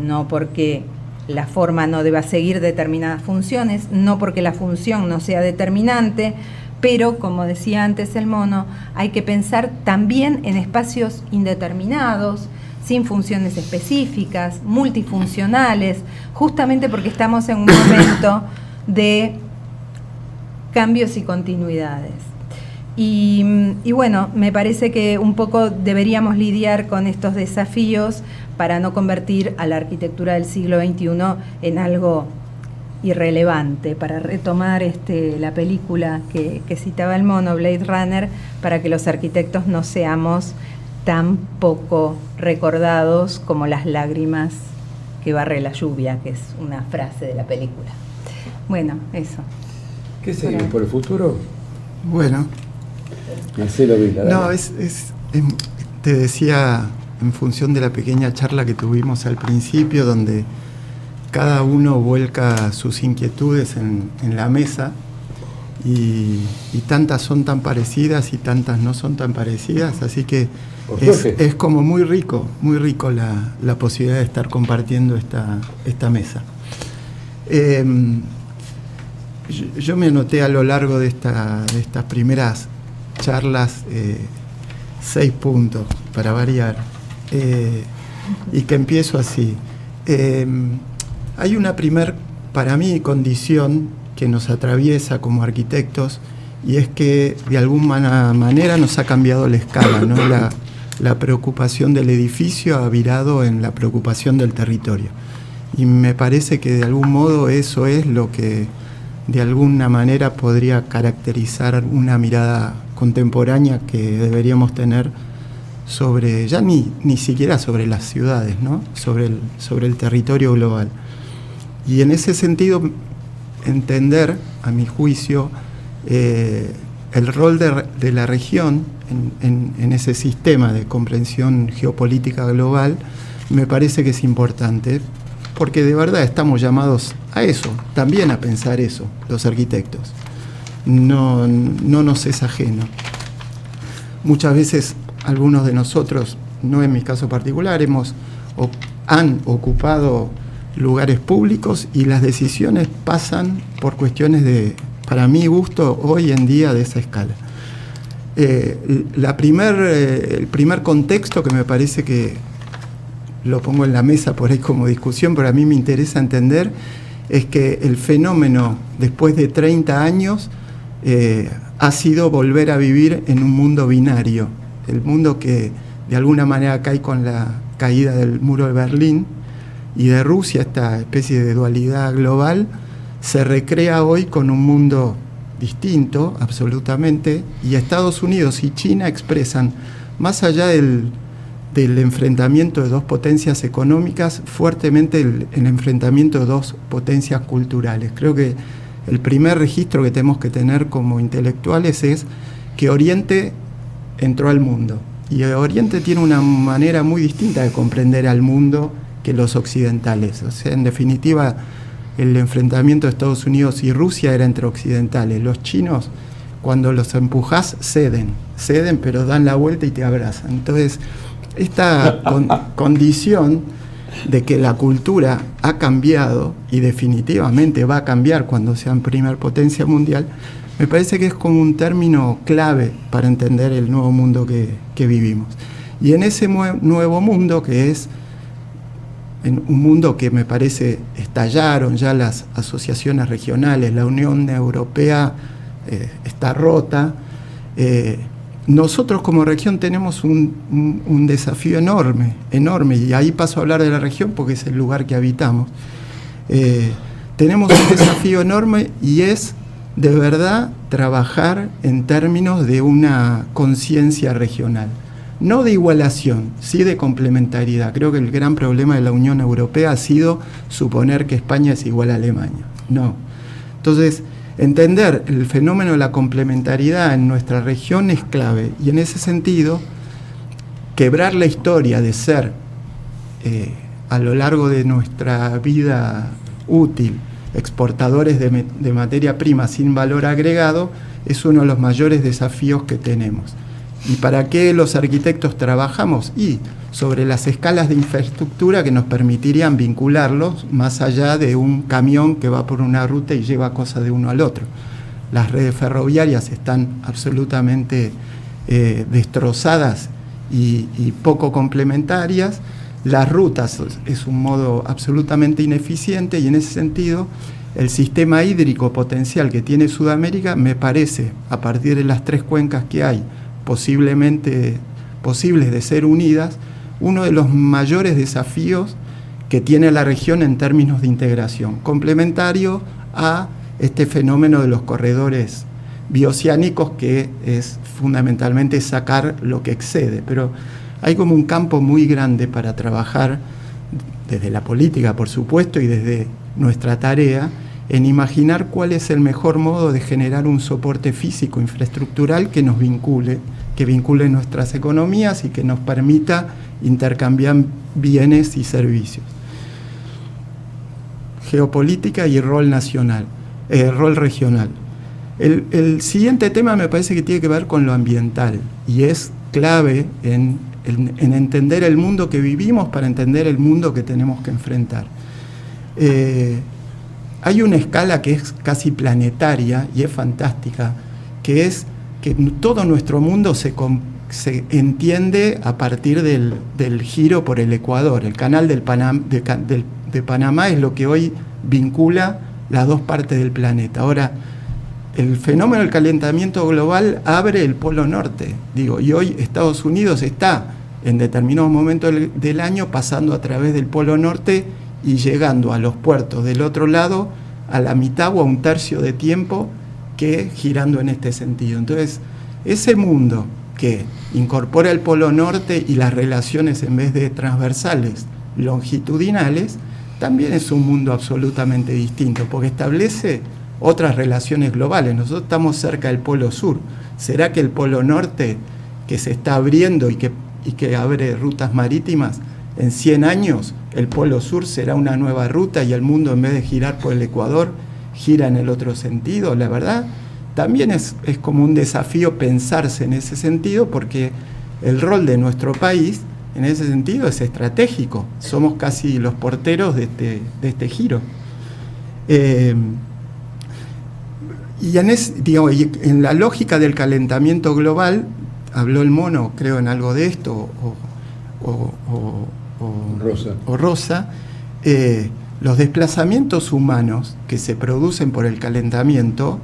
No porque la forma no deba seguir determinadas funciones, no porque la función no sea determinante, pero, como decía antes el mono, hay que pensar también en espacios indeterminados, sin funciones específicas, multifuncionales, justamente porque estamos en un momento de cambios y continuidades. Y bueno, me parece que un poco deberíamos lidiar con estos desafíos para no convertir a la arquitectura del siglo XXI en algo irrelevante, para retomar la película que citaba el mono, Blade Runner, para que los arquitectos no seamos tan poco recordados como las lágrimas que barre la lluvia, que es una frase de la película. Bueno, eso.
¿Qué seguimos por el futuro?
Bueno.
Marcelo Vila.
No, te decía, en función de la pequeña charla que tuvimos al principio, donde cada uno vuelca sus inquietudes en la mesa, y tantas son tan parecidas y tantas no son tan parecidas, así que es como muy rico la posibilidad de estar compartiendo esta mesa. Yo me anoté a lo largo de estas primeras charlas 6 puntos, para variar, y que empiezo así. Hay una para mí, condición que nos atraviesa como arquitectos, y es que de alguna manera nos ha cambiado la escala, ¿no? La preocupación del edificio ha virado en la preocupación del territorio. Y me parece que de algún modo eso es lo que de alguna manera podría caracterizar una mirada
contemporánea que deberíamos tener sobre, ya ni siquiera sobre las ciudades, ¿no? sobre el territorio global. Y en ese sentido, entender, a mi juicio, el rol de la región en ese sistema de comprensión geopolítica global, me parece que es importante, porque de verdad estamos llamados a eso, también a pensar eso, los arquitectos. No nos es ajeno. Muchas veces algunos de nosotros, no en mi caso particular, han ocupado lugares públicos y las decisiones pasan por cuestiones de, para mi gusto, hoy en día de esa escala. El primer contexto que me parece que lo pongo en la mesa por ahí como discusión, pero a mí me interesa entender, es que el fenómeno, después de 30 años, ha sido volver a vivir en un mundo binario. El mundo que de alguna manera cae con la caída del muro de Berlín y de Rusia, esta especie de dualidad global, se recrea hoy con un mundo distinto, absolutamente, y Estados Unidos y China expresan, más allá del enfrentamiento de dos potencias económicas, fuertemente el enfrentamiento de dos potencias culturales. Creo que el primer registro que tenemos que tener como intelectuales es que Oriente entró al mundo, y Oriente tiene una manera muy distinta de comprender al mundo que los occidentales. O sea, en definitiva, el enfrentamiento de Estados Unidos y Rusia era entre occidentales. Los chinos, cuando los empujás, ceden, pero dan la vuelta y te abrazan. Entonces, esta condición de que la cultura ha cambiado, y definitivamente va a cambiar cuando sean primer potencia mundial, me parece que es como un término clave para entender el nuevo mundo que vivimos. Y en ese nuevo mundo, que es en un mundo que me parece estallaron ya las asociaciones regionales, la Unión Europea está rota, nosotros como región tenemos un desafío enorme, y ahí paso a hablar de la región porque es el lugar que habitamos. Tenemos un desafío enorme, y es de verdad trabajar en términos de una conciencia regional. No de igualación, sí de complementariedad. Creo que el gran problema de la Unión Europea ha sido suponer que España es igual a Alemania. No. Entonces, entender el fenómeno de la complementariedad en nuestra región es clave. Y en ese sentido, quebrar la historia de ser, a lo largo de nuestra vida útil, exportadores de materia prima sin valor agregado, es uno de los mayores desafíos que tenemos. ¿Y para qué los arquitectos trabajamos? Y sobre las escalas de infraestructura que nos permitirían vincularlos más allá de un camión que va por una ruta y lleva cosas de uno al otro. Las redes ferroviarias están absolutamente destrozadas y poco complementarias. Las rutas es un modo absolutamente ineficiente, y en ese sentido el sistema hídrico potencial que tiene Sudamérica me parece, a partir de las 3 cuencas que hay, posiblemente posibles de ser unidas, uno de los mayores desafíos que tiene la región en términos de integración, complementario a este fenómeno de los corredores bioceánicos, que es fundamentalmente sacar lo que excede. Pero hay como un campo muy grande para trabajar desde la política, por supuesto, y desde nuestra tarea, en imaginar cuál es el mejor modo de generar un soporte físico, infraestructural, que nos vincule, que vincule nuestras economías y que nos permita intercambiar bienes y servicios. Geopolítica y rol nacional, rol regional. El siguiente tema me parece que tiene que ver con lo ambiental, y es clave en entender el mundo que vivimos para entender el mundo que tenemos que enfrentar. Hay una escala que es casi planetaria y es fantástica, que es que todo nuestro mundo se entiende a partir del giro por el Ecuador. El canal de Panamá es lo que hoy vincula las dos partes del planeta. Ahora, el fenómeno del calentamiento global abre el polo norte, y hoy Estados Unidos está en determinados momentos del año pasando a través del polo norte y llegando a los puertos del otro lado a la mitad o a un tercio de tiempo que girando en este sentido. Entonces, ese mundo que incorpora el Polo Norte y las relaciones en vez de transversales, longitudinales, también es un mundo absolutamente distinto, porque establece otras relaciones globales. Nosotros estamos cerca del Polo Sur. ¿Será que el Polo Norte, que se está abriendo y que abre rutas marítimas, en 100 años el Polo Sur será una nueva ruta y el mundo, en vez de girar por el Ecuador, gira en el otro sentido? La verdad, también es como un desafío pensarse en ese sentido, porque el rol de nuestro país en ese sentido es estratégico. Somos casi los porteros de este giro. Y en la lógica del calentamiento global, habló el mono, creo, en algo de esto, o Rosa, los desplazamientos humanos que se producen por el calentamiento,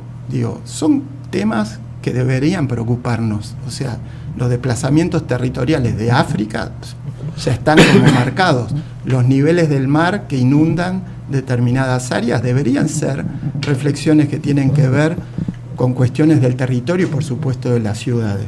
son temas que deberían preocuparnos. O sea, los desplazamientos territoriales de África ya están como marcados. Los niveles del mar que inundan determinadas áreas deberían ser reflexiones que tienen que ver con cuestiones del territorio y, por supuesto, de las ciudades.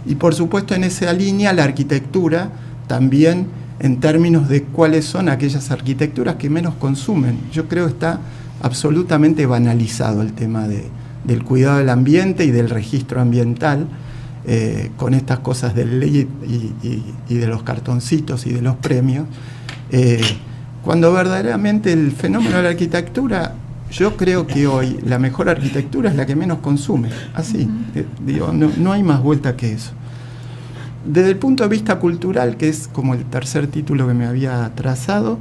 Y, por supuesto, en esa línea la arquitectura también, en términos de cuáles son aquellas arquitecturas que menos consumen. Yo creo que está absolutamente banalizado el tema del cuidado del ambiente y del registro ambiental, con estas cosas del ley y de los cartoncitos y de los premios, cuando verdaderamente el fenómeno de la arquitectura, yo creo que hoy la mejor arquitectura es la que menos consume. Así, no hay más vuelta que eso. Desde el punto de vista cultural, que es como el tercer título que me había trazado,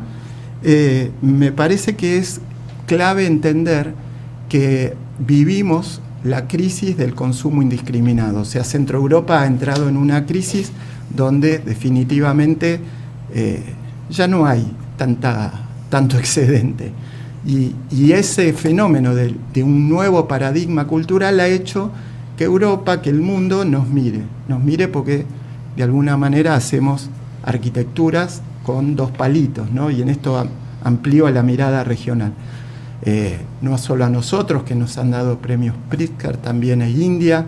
me parece que es clave entender que vivimos la crisis del consumo indiscriminado. O sea, Centro Europa ha entrado en una crisis donde definitivamente ya no hay tanto excedente. Y ese fenómeno de un nuevo paradigma cultural ha hecho que Europa, que el mundo nos mire porque de alguna manera hacemos arquitecturas con dos palitos, ¿no? Y en esto amplió la mirada regional. No solo a nosotros, que nos han dado premios Pritzker, también a India.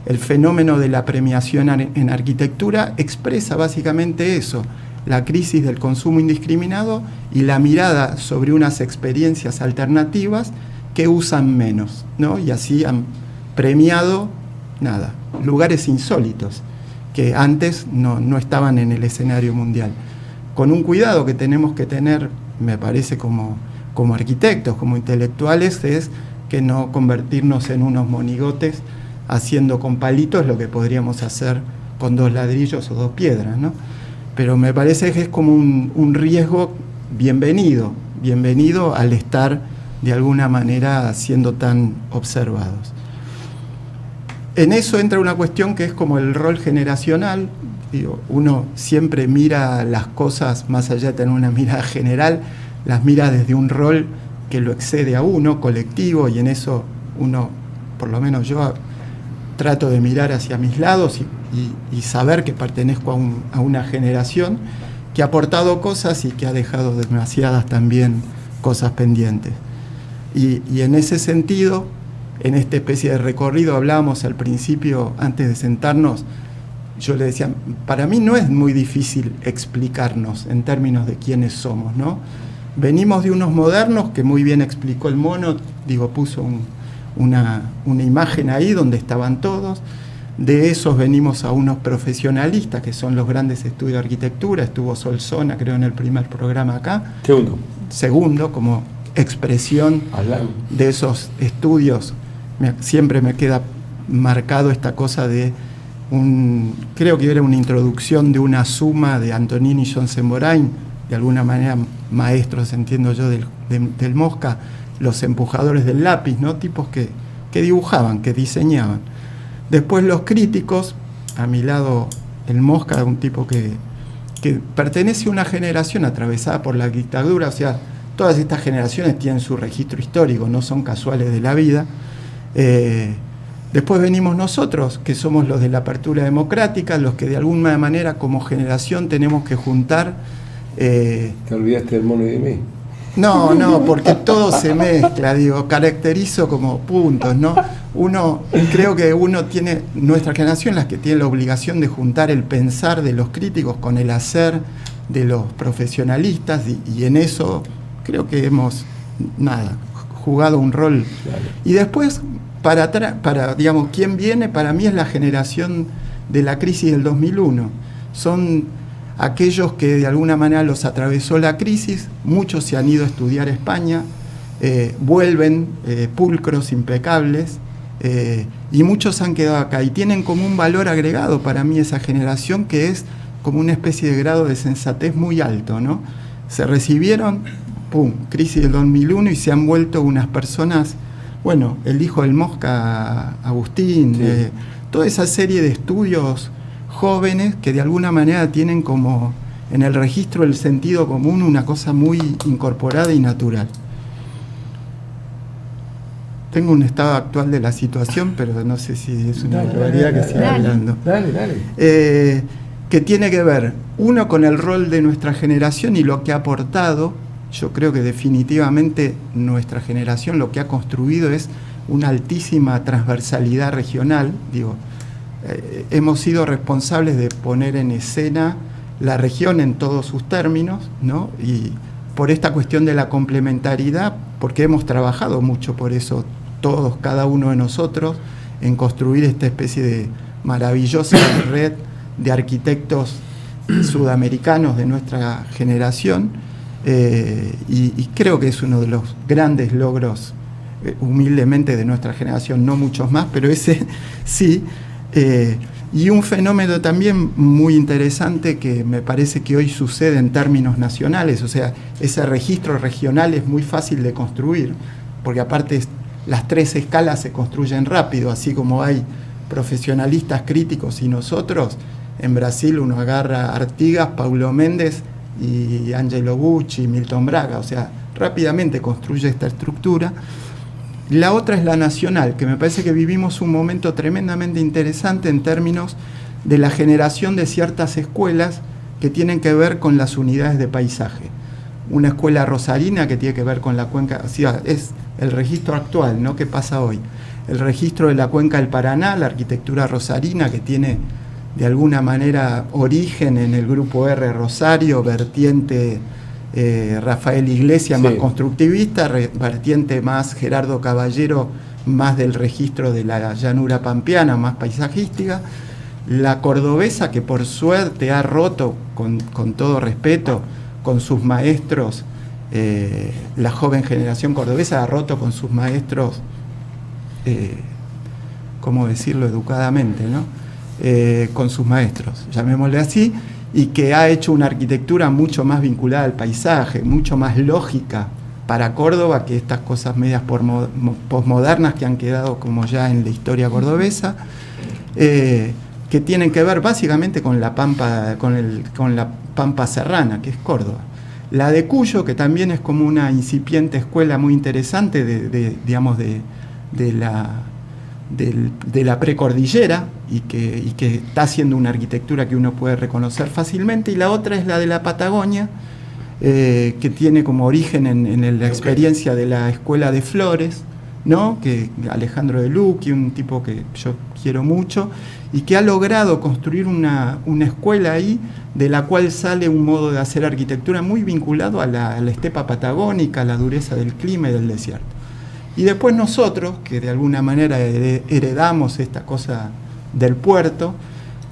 El fenómeno de la premiación en arquitectura expresa básicamente eso, la crisis del consumo indiscriminado y la mirada sobre unas experiencias alternativas que usan menos, ¿no? Y así han premiado, lugares insólitos que antes no estaban en el escenario mundial. Con un cuidado que tenemos que tener, me parece, como arquitectos, como intelectuales, es que no convertirnos en unos monigotes haciendo con palitos lo que podríamos hacer con 2 ladrillos o 2 piedras, ¿no? Pero me parece que es como un riesgo bienvenido al estar de alguna manera siendo tan observados. En eso entra una cuestión que es como el rol generacional. Uno siempre mira las cosas más allá de tener una mirada general, las mira desde un rol que lo excede a uno, colectivo, y en eso uno, por lo menos yo, trato de mirar hacia mis lados y saber que pertenezco a una generación que ha aportado cosas y que ha dejado demasiadas también cosas pendientes. Y en ese sentido, en esta especie de recorrido, hablábamos al principio, antes de sentarnos, yo le decía, para mí no es muy difícil explicarnos en términos de quiénes somos, ¿no? Venimos de unos modernos, que muy bien explicó el mono, puso una imagen ahí donde estaban todos. De esos venimos a unos profesionalistas, que son los grandes estudios de arquitectura. Estuvo Solsona, creo, en el primer programa acá. Segundo, como expresión de esos estudios. Siempre me queda marcado esta cosa de creo que era una introducción de una suma de Antonini y Johnsen-Borain, de alguna manera maestros, entiendo yo, del Mosca, los empujadores del lápiz, ¿no? Tipos que dibujaban, que diseñaban. Después los críticos, a mi lado el Mosca, un tipo que pertenece a una generación atravesada por la dictadura. O sea, todas estas generaciones tienen su registro histórico, no son casuales de la vida. Después venimos nosotros, que somos los de la apertura democrática, los que de alguna manera como generación tenemos que juntar...
Te olvidaste del mono y de mí.
No, porque todo se mezcla, digo, caracterizo como puntos, ¿no? Creo que uno tiene, nuestra generación, las que tiene la obligación de juntar el pensar de los críticos con el hacer de los profesionalistas, y en eso creo que hemos, jugado un rol.
Claro.
Y después, para digamos, ¿quién viene? Para mí es la generación de la crisis del 2001. Son aquellos que de alguna manera los atravesó la crisis, muchos se han ido a estudiar a España, vuelven pulcros, impecables, y muchos han quedado acá y tienen como un valor agregado para mí esa generación, que es como una especie de grado de sensatez muy alto, ¿no? Se recibieron, crisis del 2001, y se han vuelto unas personas, bueno, el hijo del Mosca, Agustín,
sí.
Toda esa serie de estudios jóvenes que de alguna manera tienen como en el registro del sentido común una cosa muy incorporada y natural. Tengo un estado actual de la situación, pero no sé si es una barbaridad que siga hablando.
Dale.
Que tiene que ver, uno, con el rol de nuestra generación y lo que ha aportado. Yo creo que definitivamente nuestra generación lo que ha construido es una altísima transversalidad regional. Digo, hemos sido responsables de poner en escena la región en todos sus términos, ¿no? Y por esta cuestión de la complementariedad, porque hemos trabajado mucho por eso, todos, cada uno de nosotros, en construir esta especie de maravillosa red de arquitectos sudamericanos de nuestra generación, y creo que es uno de los grandes logros, humildemente, de nuestra generación, no muchos más, pero ese sí. Y un fenómeno también muy interesante que me parece que hoy sucede en términos nacionales, o sea, ese registro regional es muy fácil de construir, porque aparte las 3 escalas se construyen rápido, así como hay profesionalistas críticos y nosotros. En Brasil uno agarra Artigas, Paulo Méndez y Angelo Gucci, Milton Braga, o sea, rápidamente construye esta estructura. La otra es la nacional, que me parece que vivimos un momento tremendamente interesante en términos de la generación de ciertas escuelas que tienen que ver con las unidades de paisaje. Una escuela rosarina que tiene que ver con la cuenca, o sea, es el registro actual, ¿no? ¿Qué pasa hoy? El registro de la cuenca del Paraná, la arquitectura rosarina, que tiene de alguna manera origen en el Grupo R Rosario, vertiente Rafael Iglesias, sí, más constructivista, vertiente más Gerardo Caballero, más del registro de la llanura pampeana, más paisajística. La cordobesa, que por suerte ha roto, con todo respeto, con sus maestros, la joven generación cordobesa ha roto con sus maestros, ¿cómo decirlo educadamente, ¿no? Con sus maestros, llamémosle así, y que ha hecho una arquitectura mucho más vinculada al paisaje, mucho más lógica para Córdoba que estas cosas medias posmodernas que han quedado como ya en la historia cordobesa, que tienen que ver básicamente con la pampa, con la pampa serrana, que es Córdoba. La de Cuyo, que también es como una incipiente escuela muy interesante de la precordillera, y que está haciendo una arquitectura que uno puede reconocer fácilmente. Y la otra es la de la Patagonia, que tiene como origen en la experiencia de la Escuela de Flores, ¿no? Que Alejandro de Lucchi, un tipo que yo quiero mucho, y que ha logrado construir una escuela ahí, de la cual sale un modo de hacer arquitectura muy vinculado a la estepa patagónica, a la dureza del clima y del desierto. Y después nosotros, que de alguna manera heredamos esta cosa del puerto,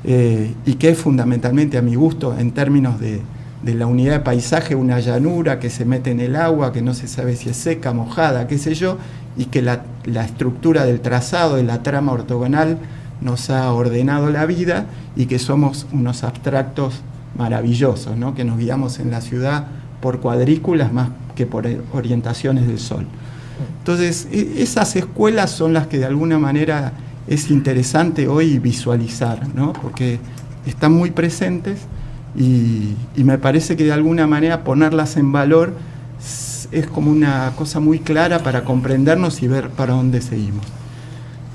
y que es fundamentalmente, a mi gusto, en términos de la unidad de paisaje, una llanura que se mete en el agua, que no se sabe si es seca, mojada, qué sé yo, y que la estructura del trazado, de la trama ortogonal, nos ha ordenado la vida, y que somos unos abstractos maravillosos, ¿no? Que nos guiamos en la ciudad por cuadrículas más que por orientaciones del sol. Entonces, esas escuelas son las que de alguna manera es interesante hoy visualizar, ¿no? Porque están muy presentes, y me parece que de alguna manera ponerlas en valor es como una cosa muy clara para comprendernos y ver para dónde seguimos.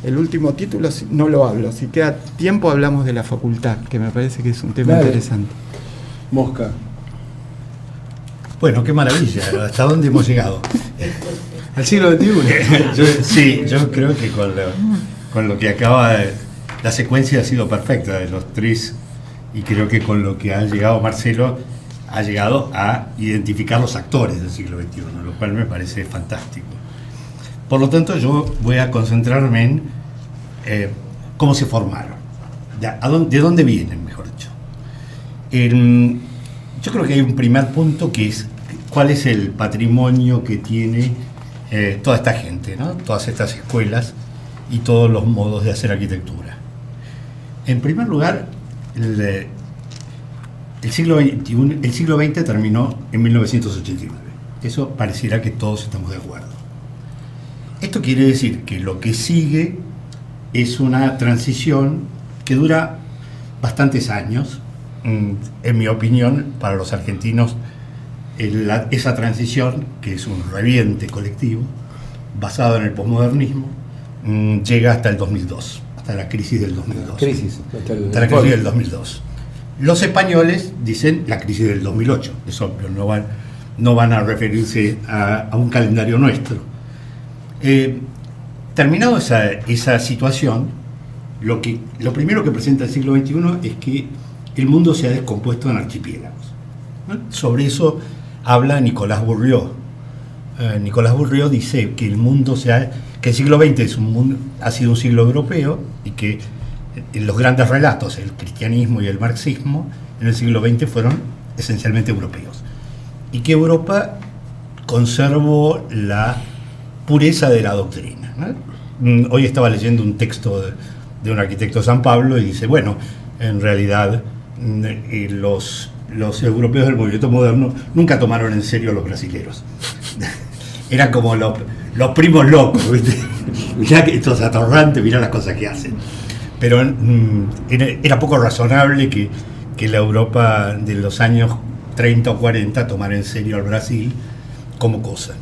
El último título no lo hablo, si queda tiempo hablamos de la facultad, que me parece que es un tema interesante.
Mosca.
Bueno, qué maravilla, ¿hasta dónde hemos llegado?
Al siglo XXI.
Yo creo que con lo que acaba la secuencia ha sido perfecta de los tres, y creo que con lo que ha llegado Marcelo, ha llegado a identificar los actores del siglo XXI, lo cual me parece fantástico. Por lo tanto, yo voy a concentrarme en cómo se formaron, de dónde vienen, mejor dicho. Yo creo que hay un primer punto que es cuál es el patrimonio que tiene toda esta gente, ¿no? Todas estas escuelas y todos los modos de hacer arquitectura. En primer lugar, el siglo XX terminó en 1989. Eso pareciera que todos estamos de acuerdo. Esto quiere decir que lo que sigue es una transición que dura bastantes años. En mi opinión, para los argentinos, esa transición, que es un reviente colectivo, basado en el posmodernismo, llega hasta el 2002, hasta la crisis del 2002. Hasta la crisis del 2002. Los españoles dicen la crisis del 2008, es obvio, no van a referirse a un calendario nuestro. Terminado esa situación, lo primero que presenta el siglo XXI es que el mundo se ha descompuesto en archipiélagos, ¿no? Sobre eso habla Nicolás Bourriaud. Nicolás Bourriaud dice que que el siglo XX ha sido un siglo europeo, y que los grandes relatos, el cristianismo y el marxismo, en el siglo XX fueron esencialmente europeos, y que Europa conservó la pureza de la doctrina, ¿no? Hoy estaba leyendo un texto de un arquitecto de San Pablo y dice, bueno, en realidad los europeos del movimiento moderno nunca tomaron en serio a los brasileros. Eran como los primos locos, ¿viste? Mirá que estos atorrantes, mirá las cosas que hacen. Pero era poco razonable que la Europa de los años 30 o 40 tomara en serio al Brasil como cosa.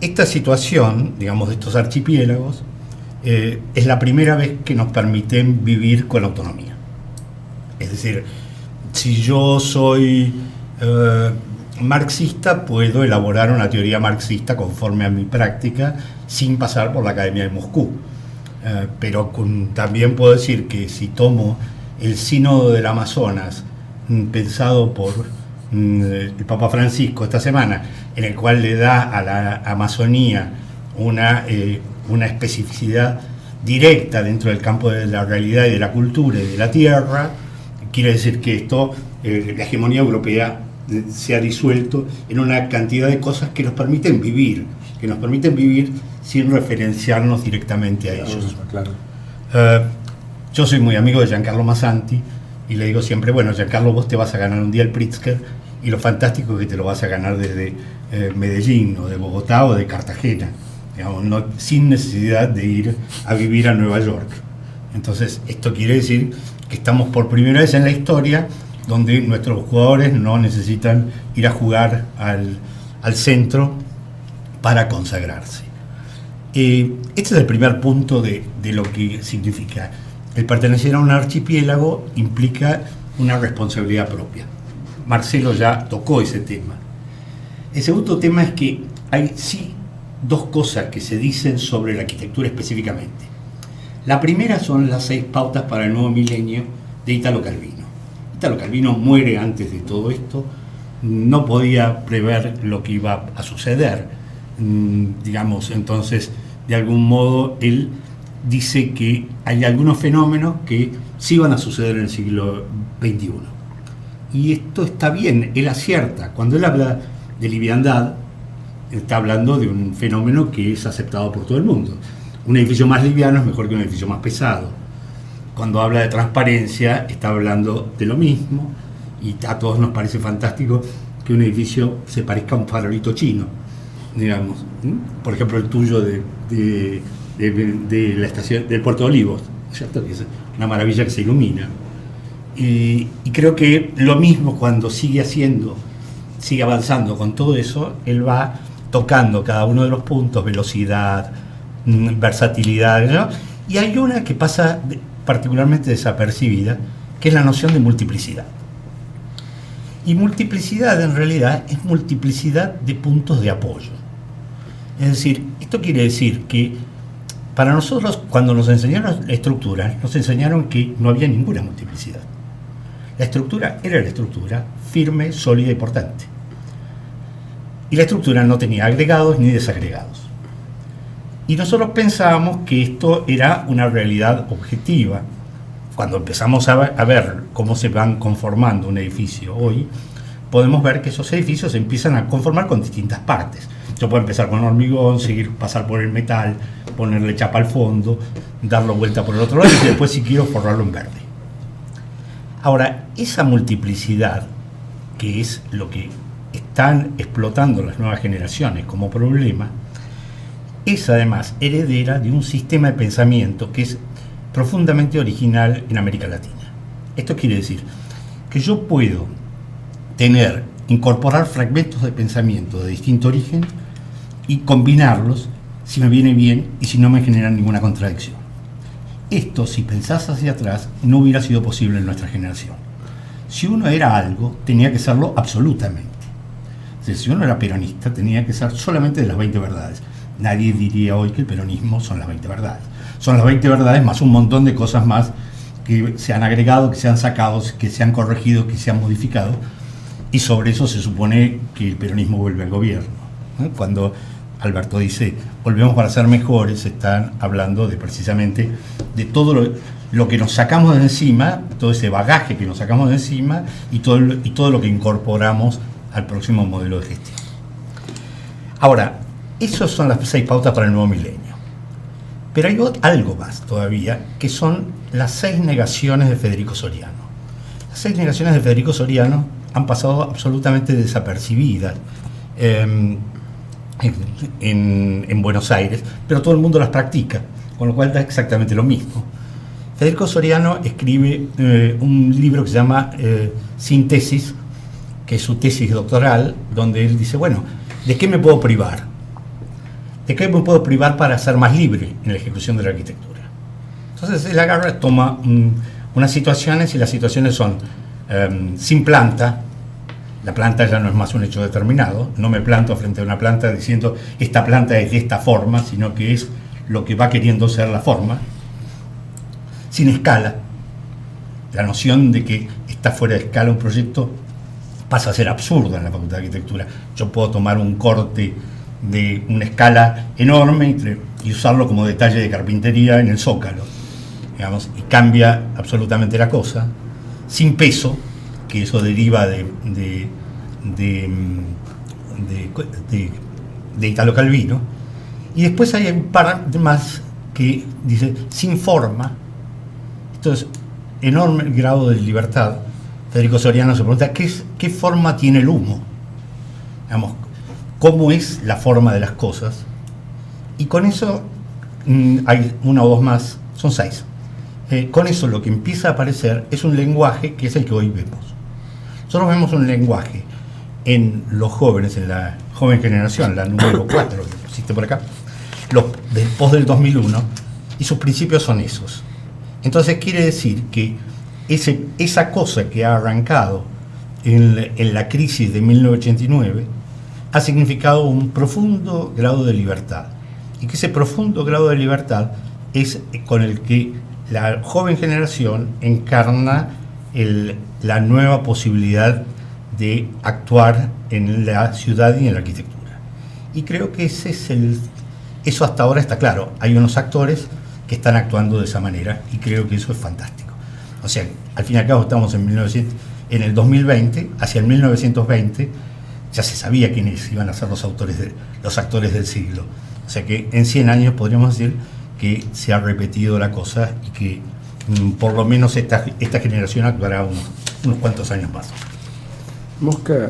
Esta situación, digamos, de estos archipiélagos, es la primera vez que nos permiten vivir con autonomía. Es decir, si yo soy marxista, puedo elaborar una teoría marxista conforme a mi práctica sin pasar por la Academia de Moscú. Pero también puedo decir que si tomo el Sínodo del Amazonas, pensado por el Papa Francisco esta semana, en el cual le da a la Amazonía una especificidad directa dentro del campo de la realidad y de la cultura y de la tierra, quiere decir que la hegemonía europea se ha disuelto en una cantidad de cosas que nos permiten vivir sin referenciarnos directamente a ellos.
Claro.
Yo soy muy amigo de Giancarlo Massanti y le digo siempre, bueno, Giancarlo, vos te vas a ganar un día el Pritzker, y lo fantástico es que te lo vas a ganar desde Medellín o de Bogotá o de Cartagena, digamos, sin necesidad de ir a vivir a Nueva York. Entonces, esto quiere decir que estamos por primera vez en la historia donde nuestros jugadores no necesitan ir a jugar al centro para consagrarse. Este es el primer punto de lo que significa. El pertenecer a un archipiélago implica una responsabilidad propia. Marcelo ya tocó ese tema. El segundo tema es que hay sí dos cosas que se dicen sobre la arquitectura específicamente. La primera son las 6 pautas para el nuevo milenio de Italo Calvino. Italo Calvino muere antes de todo esto, no podía prever lo que iba a suceder, digamos, entonces de algún modo él dice que hay algunos fenómenos que sí van a suceder en el siglo XXI. Y esto está bien, él acierta. Cuando él habla de liviandad, está hablando de un fenómeno que es aceptado por todo el mundo. Un edificio más liviano es mejor que un edificio más pesado. Cuando habla de transparencia, está hablando de lo mismo, y a todos nos parece fantástico que un edificio se parezca a un farolito chino, digamos. Por ejemplo, el tuyo de la estación del Puerto de Olivos, ¿cierto? Que es una maravilla que se ilumina. Y creo que lo mismo cuando sigue avanzando con todo eso, él va tocando cada uno de los puntos, velocidad, versatilidad, ¿no? Y hay una que pasa particularmente desapercibida, que es la noción de multiplicidad. Y multiplicidad en realidad es multiplicidad de puntos de apoyo. Es decir, esto quiere decir que para nosotros, cuando nos enseñaron la estructura, nos enseñaron que no había ninguna multiplicidad. La estructura era la estructura, firme, sólida y portante. Y la estructura no tenía agregados ni desagregados. Y nosotros pensábamos que esto era una realidad objetiva. Cuando empezamos a ver cómo se van conformando un edificio hoy, podemos ver que esos edificios se empiezan a conformar con distintas partes. Yo puedo empezar con hormigón, pasar por el metal, ponerle chapa al fondo, darlo vuelta por el otro lado y después, si quiero, forrarlo en verde. Ahora, esa multiplicidad, que es lo que están explotando las nuevas generaciones como problema, es además heredera de un sistema de pensamiento que es profundamente original en América Latina. Esto quiere decir que yo puedo incorporar fragmentos de pensamiento de distinto origen y combinarlos si me viene bien y si no me generan ninguna contradicción. Esto, si pensás hacia atrás, no hubiera sido posible en nuestra generación. Si uno era algo, tenía que serlo absolutamente. Es decir, si uno era peronista, tenía que ser solamente de las 20 verdades. Nadie diría hoy que el peronismo son las 20 verdades. Son las 20 verdades más un montón de cosas más que se han agregado, que se han sacado, que se han corregido, que se han modificado, y sobre eso se supone que el peronismo vuelve al gobierno. Cuando Alberto dice volvemos para ser mejores, están hablando precisamente de todo lo que nos sacamos de encima, todo ese bagaje que nos sacamos de encima y todo lo que incorporamos al próximo modelo de gestión. Ahora, esas son las 6 pautas para el nuevo milenio. Pero hay algo más todavía, que son las 6 negaciones de Federico Soriano. Las 6 negaciones de Federico Soriano han pasado absolutamente desapercibidas en Buenos Aires, pero todo el mundo las practica, con lo cual da exactamente lo mismo. Federico Soriano escribe un libro que se llama Síntesis, que es su tesis doctoral, donde él dice, bueno, ¿de qué me puedo privar? ¿De qué me puedo privar para ser más libre en la ejecución de la arquitectura? Entonces él agarra, toma unas situaciones, y las situaciones son sin planta. La planta ya no es más un hecho determinado, no me planto frente a una planta diciendo esta planta es de esta forma, sino que es lo que va queriendo ser la forma. Sin escala, la noción de que está fuera de escala un proyecto pasa a ser absurda en la Facultad de Arquitectura. Yo puedo tomar un corte de una escala enorme y usarlo como detalle de carpintería en el zócalo, digamos, y cambia absolutamente la cosa. Sin peso, que eso deriva de Italo Calvino, y después hay un par más que dice sin forma. Esto es enorme grado de libertad. Federico Soriano se pregunta ¿qué forma tiene el humo? Digamos, ¿cómo es la forma de las cosas? Y con eso hay una o dos más, son 6. Con eso lo que empieza a aparecer es un lenguaje que es el que hoy vemos. Nosotros vemos un lenguaje en los jóvenes, en la joven generación, la número 4 que pusiste por acá, los del post del 2001, y sus principios son esos. Entonces quiere decir que esa cosa que ha arrancado en la crisis de 1989 ha significado un profundo grado de libertad, y que ese profundo grado de libertad es con el que la joven generación encarna la nueva posibilidad de actuar en la ciudad y en la arquitectura. Y creo que eso hasta ahora está claro. Hay unos actores que están actuando de esa manera, y creo que eso es fantástico. O sea, al fin y al cabo estamos en el 2020, hacia el 1920 ya se sabía quiénes iban a ser los actores del siglo. O sea que en 100 años podríamos decir que se ha repetido la cosa, y que por lo menos esta generación actuará unos cuantos años más.
Mosca,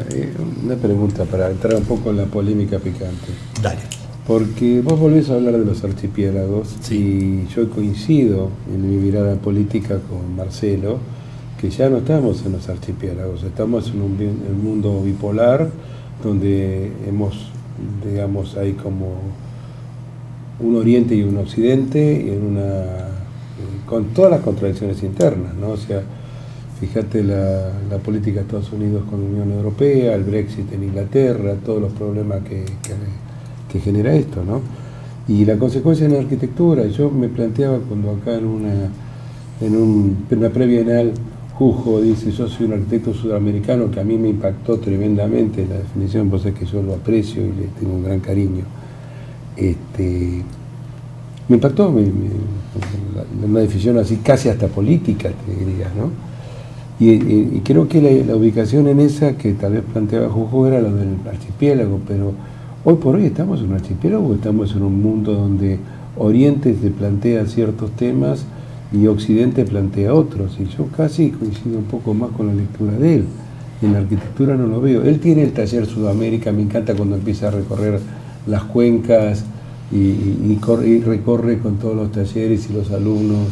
una pregunta para entrar un poco en la polémica picante.
Dale.
Porque vos volvés a hablar de los archipiélagos,
sí,
y yo coincido en mi mirada política con Marcelo, que ya no estamos en los archipiélagos, estamos en un mundo bipolar, donde digamos, hay como un oriente y un occidente, con todas las contradicciones internas, ¿no? O sea, Fíjate la política de Estados Unidos con la Unión Europea, el Brexit en Inglaterra, todos los problemas que genera esto, ¿no? Y la consecuencia en la arquitectura. Yo me planteaba cuando acá en una prebienal Jujo dice: yo soy un arquitecto sudamericano, que a mí me impactó tremendamente la definición, vos sabés que yo lo aprecio y le tengo un gran cariño. Me impactó una definición así casi hasta política, te diría, ¿no? Y creo que la ubicación en esa que tal vez planteaba Jujo era lo del archipiélago, pero hoy por hoy estamos en un archipiélago, estamos en un mundo donde Oriente se plantea ciertos temas y Occidente plantea otros, y yo casi coincido un poco más con la lectura de él. En la arquitectura no lo veo. Él tiene el taller Sudamérica, me encanta cuando empieza a recorrer las cuencas y recorre con todos los talleres y los alumnos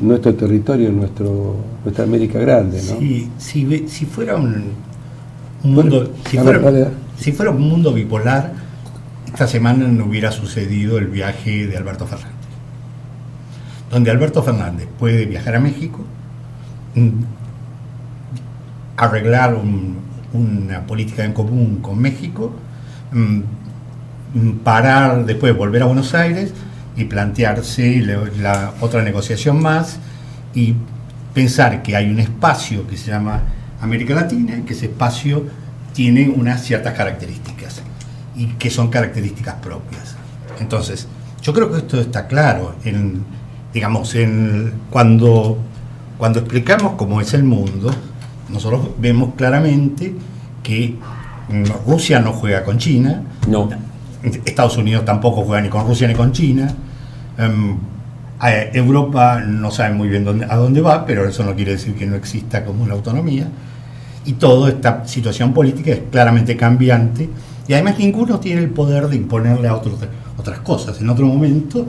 nuestro territorio, nuestra América Grande, ¿no?
Si fuera un mundo, si fuera un mundo bipolar, esta semana no hubiera sucedido el viaje de Alberto Fernández, donde Alberto Fernández puede viajar a México, arreglar una política en común con México, parar, después volver a Buenos Aires y plantearse la otra negociación más, y pensar que hay un espacio que se llama América Latina, y que ese espacio tiene unas ciertas características y que son características propias. Entonces, yo creo que esto está claro cuando explicamos cómo es el mundo. Nosotros vemos claramente que Rusia no juega con China,
no.
Estados Unidos tampoco juega ni con Rusia ni con China, Europa no sabe muy bien a dónde va, pero eso no quiere decir que no exista como una autonomía, y toda esta situación política es claramente cambiante, y además ninguno tiene el poder de imponerle a otras cosas. En otro momento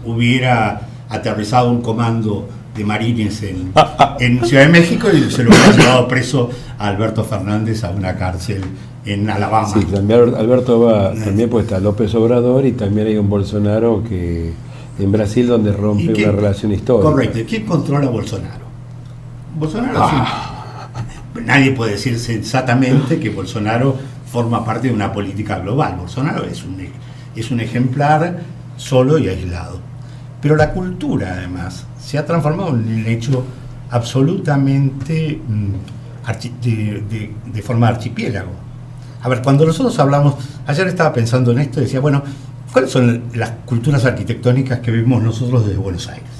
hubiera aterrizado un comando de marines en Ciudad de México y se lo hubiera llevado preso a Alberto Fernández a una cárcel en Alabama.
Sí, también Alberto va, también pues está López Obrador, y también hay un Bolsonaro que en Brasil, donde rompe una relación histórica.
Correcto. ¿Quién controla a Bolsonaro? Bolsonaro nadie puede decir sensatamente que Bolsonaro forma parte de una política global. Bolsonaro es un ejemplar solo y aislado. Pero la cultura, además, se ha transformado en un hecho absolutamente de forma archipiélago. A ver, cuando nosotros hablamos, ayer estaba pensando en esto y decía, bueno, ¿cuáles son las culturas arquitectónicas que vemos nosotros desde Buenos Aires?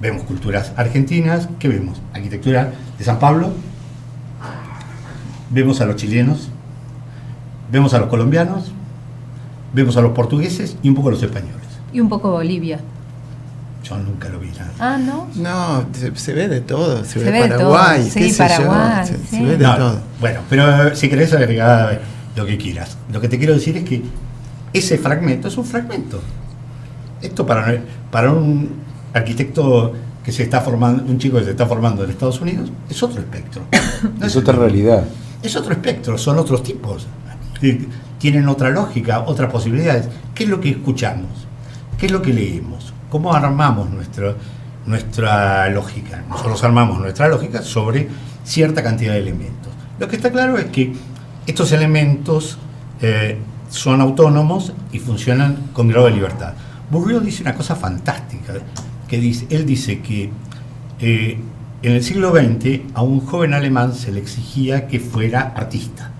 Vemos culturas argentinas, ¿qué vemos? Arquitectura de San Pablo, vemos a los chilenos, vemos a los colombianos, vemos a los portugueses y un poco a los españoles.
Y un poco Bolivia.
Yo nunca lo vi nada.
Ah, ¿no?
No, se ve de todo. Se
ve
ve Paraguay,
todo. Sí, Paraguay.
Se ve de todo.
Bueno, pero si querés agregar lo que quieras. Lo que te quiero decir es que ese fragmento es un fragmento. Esto para un arquitecto que se está formando, un chico que se está formando en Estados Unidos, es otro espectro. No
es otra realidad.
Es otro espectro, son otros tipos. Tienen otra lógica, otras posibilidades. ¿Qué es lo que escuchamos? ¿Qué es lo que leemos? ¿Cómo armamos nuestra lógica? Nosotros armamos nuestra lógica sobre cierta cantidad de elementos. Lo que está claro es que estos elementos son autónomos y funcionan con grado de libertad. Bourdieu dice una cosa fantástica, él dice que en el siglo XX a un joven alemán se le exigía que fuera artista.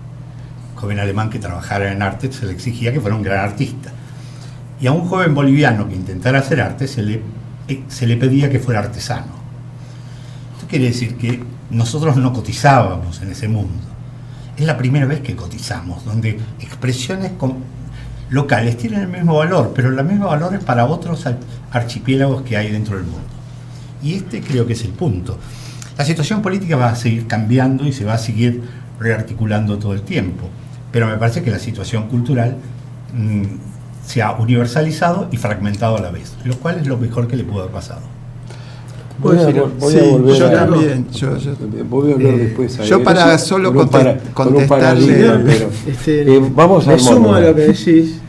Joven alemán que trabajara en arte se le exigía que fuera un gran artista. Y a un joven boliviano que intentara hacer arte se le pedía que fuera artesano. Esto quiere decir que nosotros no cotizábamos en ese mundo. Es la primera vez que cotizamos, donde expresiones locales tienen el mismo valor, pero el mismo valor es para otros archipiélagos que hay dentro del mundo. Y creo que es el punto. La situación política va a seguir cambiando y se va a seguir rearticulando todo el tiempo, pero me parece que la situación cultural se ha universalizado y fragmentado a la vez, lo cual es lo mejor que le pudo haber pasado.
Voy a volver
yo
a...
también.
Voy a hablar después a
yo
él.
para solo contestarle...
Pero, vamos a...
Me sumo a lo que decís,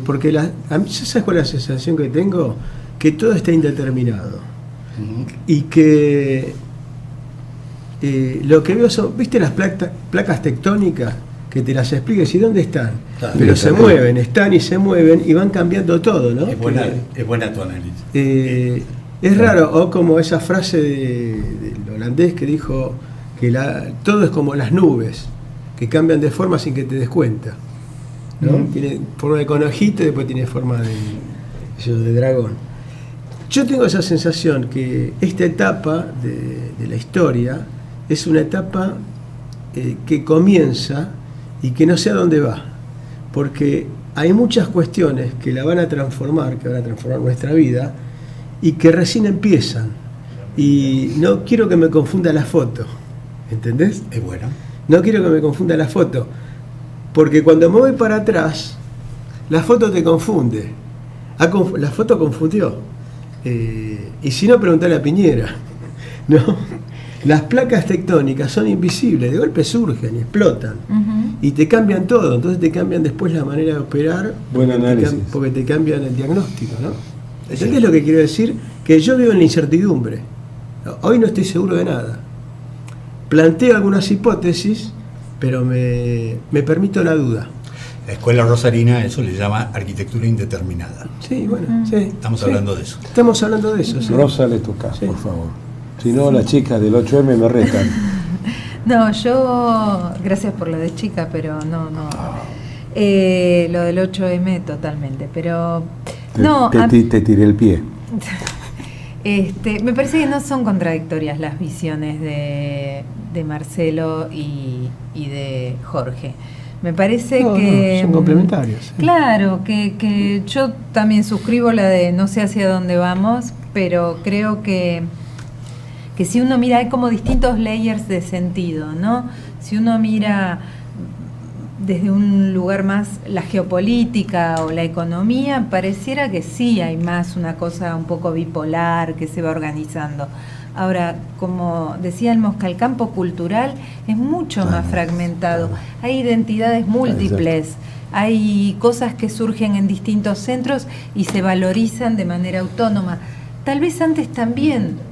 porque a mí, ¿sabes cuál es la sensación que tengo? Que todo está indeterminado. y que lo que veo son, ¿viste las placas tectónicas? Que te las expliques y dónde están.
Claro.
Pero se mueven, están y se mueven y van cambiando todo, ¿no?
Es buena tu análisis.
Es raro, o como esa frase del holandés que dijo que todo es como las nubes, que cambian de forma sin que te des cuenta, ¿no? Tiene forma de conejito y después tiene forma de dragón. Yo tengo esa sensación que esta etapa de la historia es una etapa que comienza y que no sé a dónde va, porque hay muchas cuestiones que la van a transformar, que van a transformar nuestra vida y que recién empiezan, y no quiero que me confunda la foto, ¿entendés?
Es bueno.
No quiero que me confunda la foto, porque cuando me voy para atrás la foto te confunde. La foto confundió, y si no, preguntale a Piñera, ¿no? Las placas tectónicas son invisibles, de golpe surgen y explotan, y te cambian todo, entonces te cambian después la manera de operar.
Buen análisis.
Porque te cambian el diagnóstico, ¿no? ¿Entendés lo que quiero decir? Que yo vivo en la incertidumbre. Hoy no estoy seguro de nada. Planteo algunas hipótesis, pero me permito la duda.
La escuela rosarina, eso le llama arquitectura indeterminada.
Sí, bueno, sí.
Estamos hablando de eso.
Estamos hablando de eso, sí.
Rosa, le toca,
Sí.
por favor. Si no, las chicas del 8M me retan.
No, yo, gracias por lo de chica, pero no. Lo del 8M totalmente, pero no.
Te tiré el pie.
Me parece que no son contradictorias las visiones de Marcelo y de Jorge. Me parece que
son complementarios. Sí.
Claro, que yo también suscribo la de no sé hacia dónde vamos, pero creo que si uno mira, hay como distintos layers de sentido, ¿no? Si uno mira desde un lugar más la geopolítica o la economía, pareciera que sí hay más una cosa un poco bipolar que se va organizando. Ahora, como decía el Mosca, el campo cultural es mucho más fragmentado. Hay identidades múltiples, hay cosas que surgen en distintos centros y se valorizan de manera autónoma. Tal vez antes también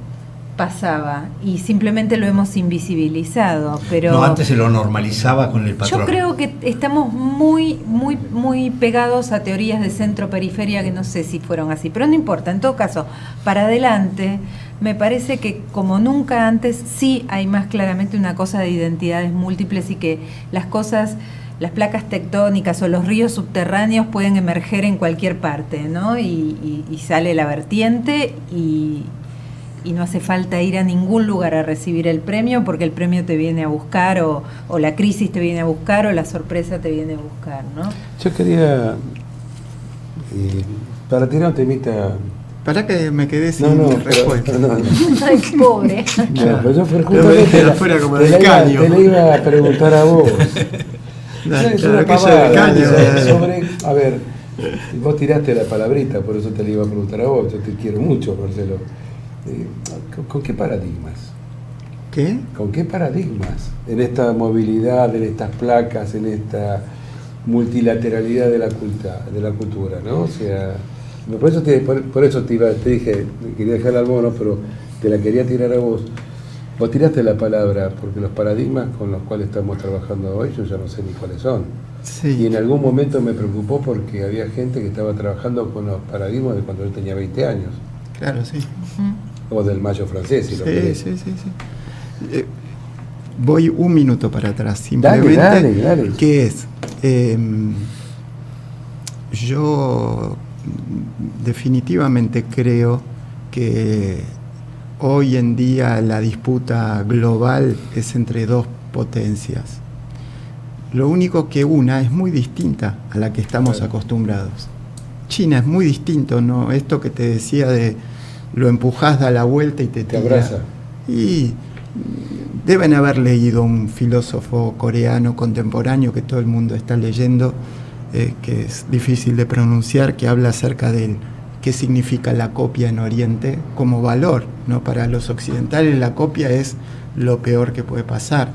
pasaba y simplemente lo hemos invisibilizado, pero
no, antes se lo normalizaba con el patrón.
Yo creo que estamos muy pegados a teorías de centro-periferia que no sé si fueron así, pero no importa. En todo caso, para adelante, me parece que como nunca antes sí hay más claramente una cosa de identidades múltiples y que las cosas, las placas tectónicas o los ríos subterráneos pueden emerger en cualquier parte, ¿no? Y sale la vertiente y no hace falta ir a ningún lugar a recibir el premio porque el premio te viene a buscar o la crisis te viene a buscar o la sorpresa te viene a buscar, ¿no?
Yo quería, para tirar un temita...
Para que me quedé sin respuesta.
No.
Ay, pobre.
No, pero yo fue
Pero me dejé afuera como del caño.
Te lo iba a preguntar a vos. Es una pavada, a ver, vos tiraste la palabrita, por eso te la iba a preguntar a vos. Yo te quiero mucho, Marcelo. ¿Con qué paradigmas?
¿Qué?
¿Con qué paradigmas? En esta movilidad, en estas placas, en esta multilateralidad de la cultura, ¿no? O sea, por eso te dije, quería dejarla al mono, pero te la quería tirar a vos. Vos tiraste la palabra, porque los paradigmas con los cuales estamos trabajando hoy, yo ya no sé ni cuáles son.
Sí.
Y en algún momento me preocupó porque había gente que estaba trabajando con los paradigmas de cuando yo tenía 20 años.
Claro, sí.
O del Mayo francés, si lo querés.
Sí. Voy un minuto para atrás, simplemente.
Dale.
¿Qué es? Yo definitivamente creo que hoy en día la disputa global es entre dos potencias. Lo único que una es muy distinta a la que estamos acostumbrados. China es muy distinto, ¿no? Esto que te decía de lo empujás, da la vuelta y te tira.
abraza.
Y deben haber leído un filósofo coreano contemporáneo que todo el mundo está leyendo, que es difícil de pronunciar, que habla acerca de qué significa la copia en Oriente como valor, ¿no? Para los occidentales la copia es lo peor que puede pasar.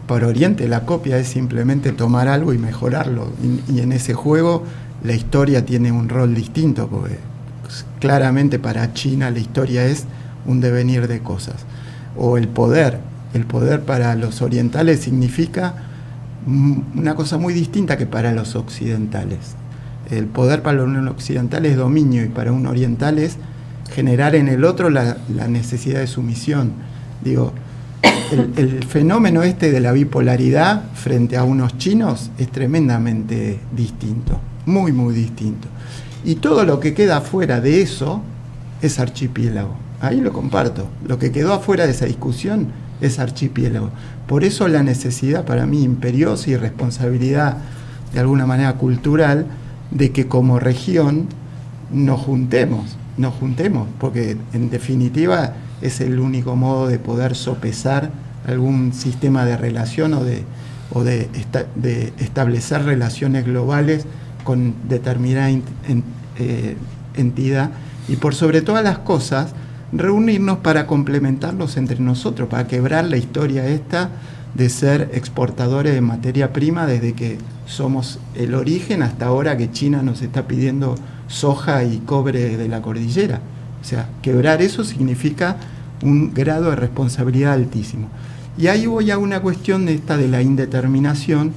Para Oriente la copia es simplemente tomar algo y mejorarlo. Y en ese juego la historia tiene un rol distinto, porque claramente para China la historia es un devenir de cosas. O el poder para los orientales significa una cosa muy distinta que para los occidentales. El poder para un occidental es dominio y para un oriental es generar en el otro la necesidad de sumisión. Digo, el fenómeno de la bipolaridad frente a unos chinos es tremendamente distinto, muy, muy distinto. Y todo lo que queda afuera de eso es archipiélago. Ahí lo comparto. Lo que quedó afuera de esa discusión es archipiélago. Por eso la necesidad para mí imperiosa y responsabilidad de alguna manera cultural de que como región nos juntemos, porque en definitiva es el único modo de poder sopesar algún sistema de relación o de establecer relaciones globales con determinada entidad, y por sobre todas las cosas reunirnos para complementarlos entre nosotros, para quebrar la historia esta de ser exportadores de materia prima desde que somos el origen hasta ahora que China nos está pidiendo soja y cobre de la cordillera. O sea, quebrar eso significa un grado de responsabilidad altísimo. Y ahí voy a una cuestión de la indeterminación.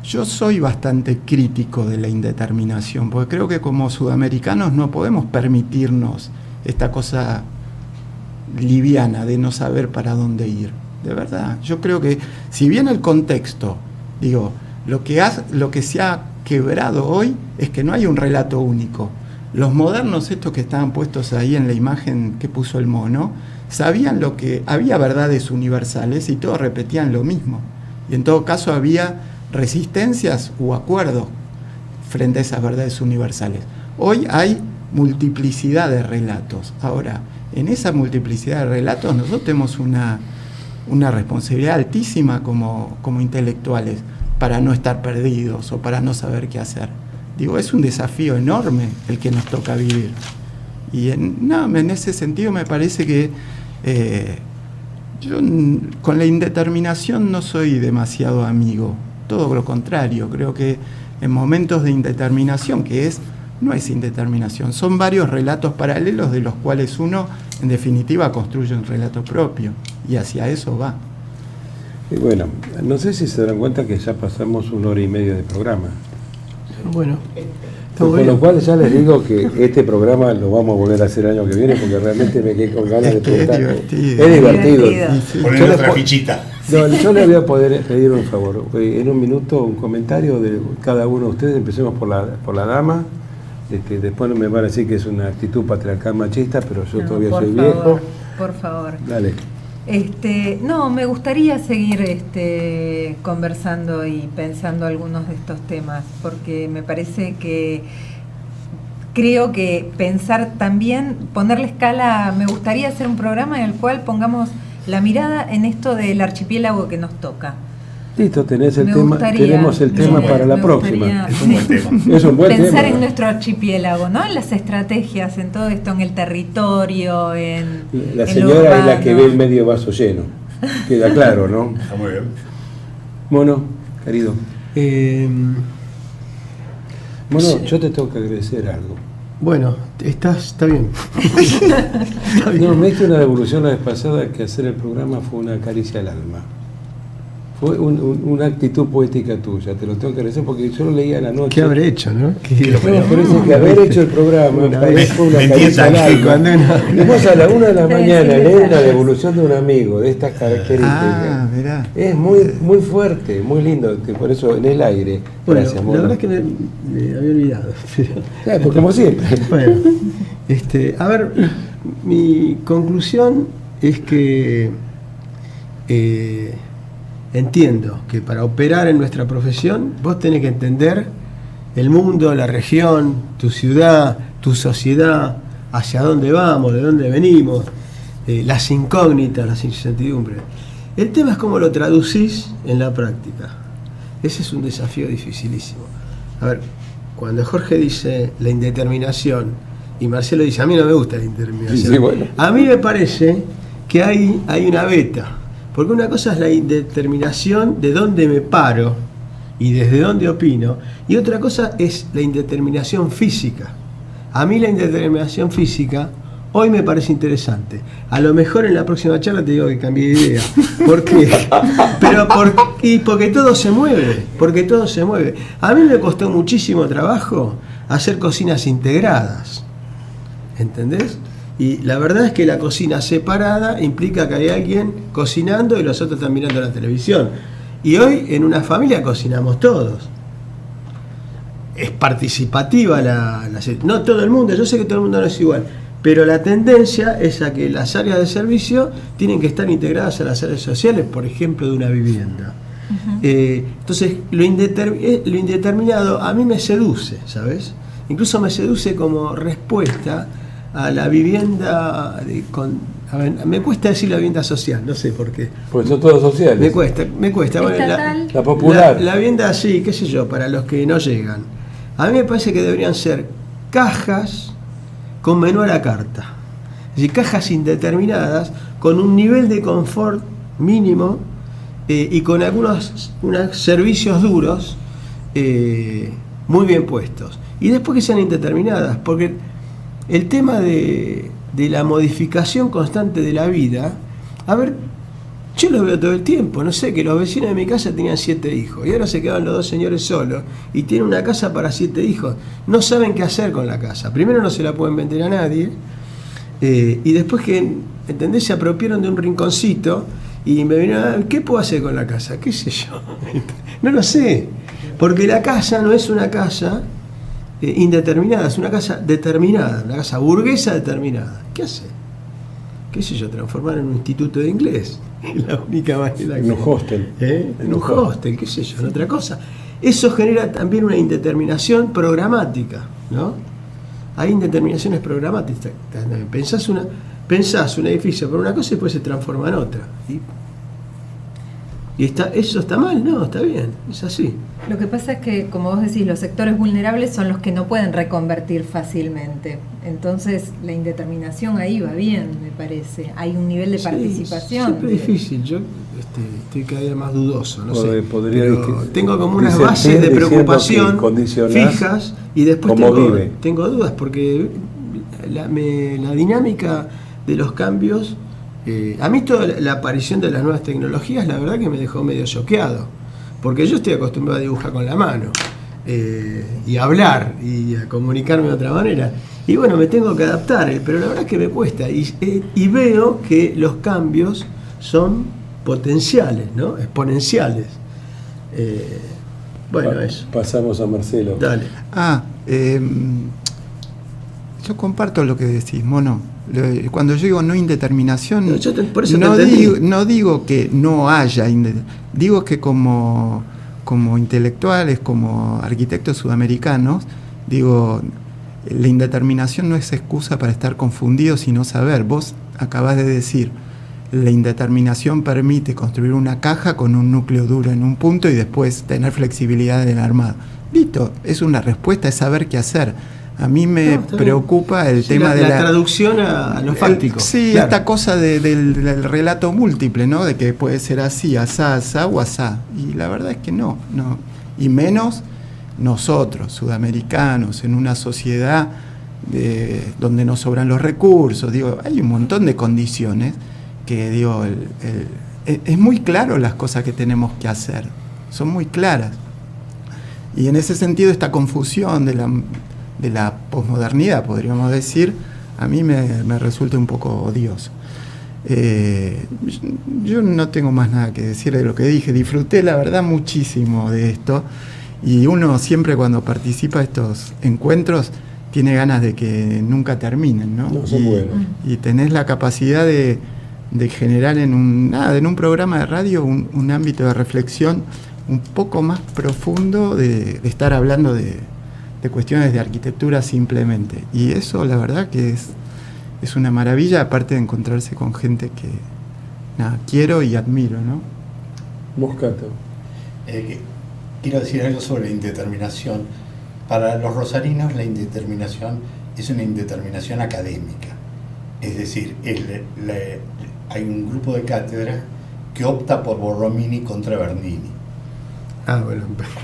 Yo soy bastante crítico de la indeterminación, porque creo que como sudamericanos no podemos permitirnos esta cosa liviana de no saber para dónde ir. De verdad, yo creo que si bien el contexto, digo, lo que se ha quebrado hoy es que no hay un relato único. Los modernos, estos que estaban puestos ahí en la imagen que puso el mono, sabían lo que había verdades universales y todos repetían lo mismo. Y en todo caso había resistencias u acuerdos frente a esas verdades universales. Hoy hay multiplicidad de relatos. Ahora, en esa multiplicidad de relatos nosotros tenemos una responsabilidad altísima como intelectuales para no estar perdidos o para no saber qué hacer. Digo, es un desafío enorme el que nos toca vivir. Y en ese sentido me parece que yo con la indeterminación no soy demasiado amigo. Todo lo contrario, creo que en momentos de indeterminación, no es indeterminación, son varios relatos paralelos de los cuales uno, en definitiva, construye un relato propio, y hacia eso va.
Y bueno, no sé si se dan cuenta que ya pasamos 1 hora y media de programa.
Bueno,
con lo cual ya les digo que este programa lo vamos a volver a hacer el año que viene, porque realmente me quedé con ganas de preguntar. Es divertido.
Poner otra fichita.
No, yo le voy a poder pedir un favor. En un minuto, un comentario de cada uno de ustedes. Empecemos por la dama. Después me van a decir que es una actitud patriarcal machista, pero yo todavía soy viejo.
Por favor.
Dale.
No, me gustaría seguir conversando y pensando algunos de estos temas, porque me parece que creo que pensar también, ponerle escala, me gustaría hacer un programa en el cual pongamos la mirada en esto del archipiélago que nos toca.
Listo, tenemos el tema para la próxima.
Es un buen tema.
Es un buen
Pensar
tema.
en nuestro archipiélago, ¿no? En las estrategias, en todo esto, en el territorio, en
La
en
señora
lo
es la
urbano.
que ve el medio vaso lleno. Queda claro, ¿no?
Está muy bien.
Mono, querido. Mono,
sí.
yo te tengo que agradecer algo.
Bueno, está bien. Está bien.
No, me diste una devolución la vez pasada que hacer el programa fue una caricia al alma. Fue una actitud poética tuya, te lo tengo que agradecer porque yo lo leía a la noche.
¿Qué habré hecho, no?
No, parece que haber hecho el programa para mí fue una caricia al alma. Y vos a la 1 de la mañana leer una devolución de un amigo de estas características.
Mirá.
Es muy, muy fuerte, muy lindo, por eso en el aire.
Bueno,
Gracias,
la
Mono.
verdad es que me había olvidado. Pero,
Pues como siempre.
bueno, a ver, mi conclusión es que entiendo que para operar en nuestra profesión vos tenés que entender el mundo, la región, tu ciudad, tu sociedad, hacia dónde vamos, de dónde venimos, las incógnitas, las incertidumbres. El tema es cómo lo traducís en la práctica. Ese es un desafío dificilísimo. A ver, cuando Jorge dice la indeterminación y Marcelo dice a mí no me gusta la indeterminación,
Sí, bueno.
a mí me parece que hay una beta. Porque una cosa es la indeterminación de dónde me paro y desde dónde opino, y otra cosa es la indeterminación física. A mí la indeterminación física Hoy me parece interesante. A lo mejor en la próxima charla te digo que cambié de idea. ¿Por qué? Porque todo se mueve. Porque todo se mueve. A mí me costó muchísimo trabajo hacer cocinas integradas. ¿Entendés? Y la verdad es que la cocina separada implica que hay alguien cocinando y los otros están mirando la televisión. Y hoy en una familia cocinamos todos. Es participativa no todo el mundo, yo sé que todo el mundo no es igual, pero la tendencia es a que las áreas de servicio tienen que estar integradas a las áreas sociales, por ejemplo, de una vivienda. Uh-huh. Entonces, lo indeterminado a mí me seduce, ¿sabes? Incluso me seduce como respuesta a la vivienda me cuesta decir la vivienda social, no sé por qué.
Pues son todos sociales.
Me cuesta. Bueno,
la popular.
La vivienda sí, qué sé yo, para los que no llegan. A mí me parece que deberían ser cajas con menú a la carta. Es decir, cajas indeterminadas con un nivel de confort mínimo y con unos servicios duros muy bien puestos. Y después que sean indeterminadas, porque el tema de la modificación constante de la vida, a ver, yo lo veo todo el tiempo, no sé, que los vecinos de mi casa tenían 7 hijos y ahora se quedan los 2 señores solos y tienen una casa para 7 hijos. No saben qué hacer con la casa. Primero no se la pueden vender a nadie y después que, ¿entendés? Se apropiaron de un rinconcito y me vinieron ¿qué puedo hacer con la casa? ¿Qué sé yo? No lo sé, porque la casa no es una casa indeterminada, es una casa determinada, una casa burguesa determinada. ¿Qué hace? ¿Qué sé yo? Transformar en un instituto de inglés. La única manera.
En un hostel.
En un hostel, qué sé yo, en otra cosa. Eso genera también una indeterminación programática, ¿no? Hay indeterminaciones programáticas. Pensás un edificio por una cosa y después se transforma en otra. Y eso está mal, no, está bien, es así.
Lo que pasa es que, como vos decís, los sectores vulnerables son los que no pueden reconvertir fácilmente. Entonces, la indeterminación ahí va bien, me parece. Hay un nivel de participación.
Siempre es difícil. Yo estoy cada día más dudoso, no sé. Tengo como unas
dice,
bases de preocupación fijas y después tengo dudas porque la dinámica de los cambios. A mí toda la aparición de las nuevas tecnologías, la verdad que me dejó medio choqueado, porque yo estoy acostumbrado a dibujar con la mano y a hablar y a comunicarme de otra manera. Y bueno, me tengo que adaptar, pero la verdad es que me cuesta y veo que los cambios son potenciales, ¿no? Exponenciales. Bueno, eso.
Pasamos a Marcelo.
Dale.
Yo comparto lo que decís, Mono. Cuando yo digo no indeterminación, no digo que no haya, digo que como intelectuales, como arquitectos sudamericanos, digo, la indeterminación no es excusa para estar confundidos y no saber. Vos acabás de decir, la indeterminación permite construir una caja con un núcleo duro en un punto y después tener flexibilidad en el armado. Listo, es una respuesta, es saber qué hacer. A mí me preocupa el tema de la
traducción a lo fáctico.
Sí, claro. Esta cosa del relato múltiple, ¿no? De que puede ser así, asá, asá o asá. Y la verdad es que no. Y menos nosotros, sudamericanos, en una sociedad donde nos sobran los recursos. Digo, hay un montón de condiciones que, digo, es muy claro las cosas que tenemos que hacer. Son muy claras. Y en ese sentido, esta confusión de la posmodernidad, podríamos decir, a mí me resulta un poco odioso. Yo no tengo más nada que decir de lo que dije. Disfruté, la verdad, muchísimo de esto. Y uno siempre cuando participa de estos encuentros tiene ganas de que nunca terminen, ¿no? Y tenés la capacidad de generar en un programa de radio un ámbito de reflexión un poco más profundo de estar hablando de cuestiones de arquitectura simplemente. Y eso la verdad que es una maravilla, aparte de encontrarse con gente que quiero y admiro, ¿no?
Moscato.
Quiero decir algo sobre la indeterminación. Para los rosarinos la indeterminación es una indeterminación académica. Es decir, hay un grupo de cátedra que opta por Borromini contra Bernini.
Ah, bueno.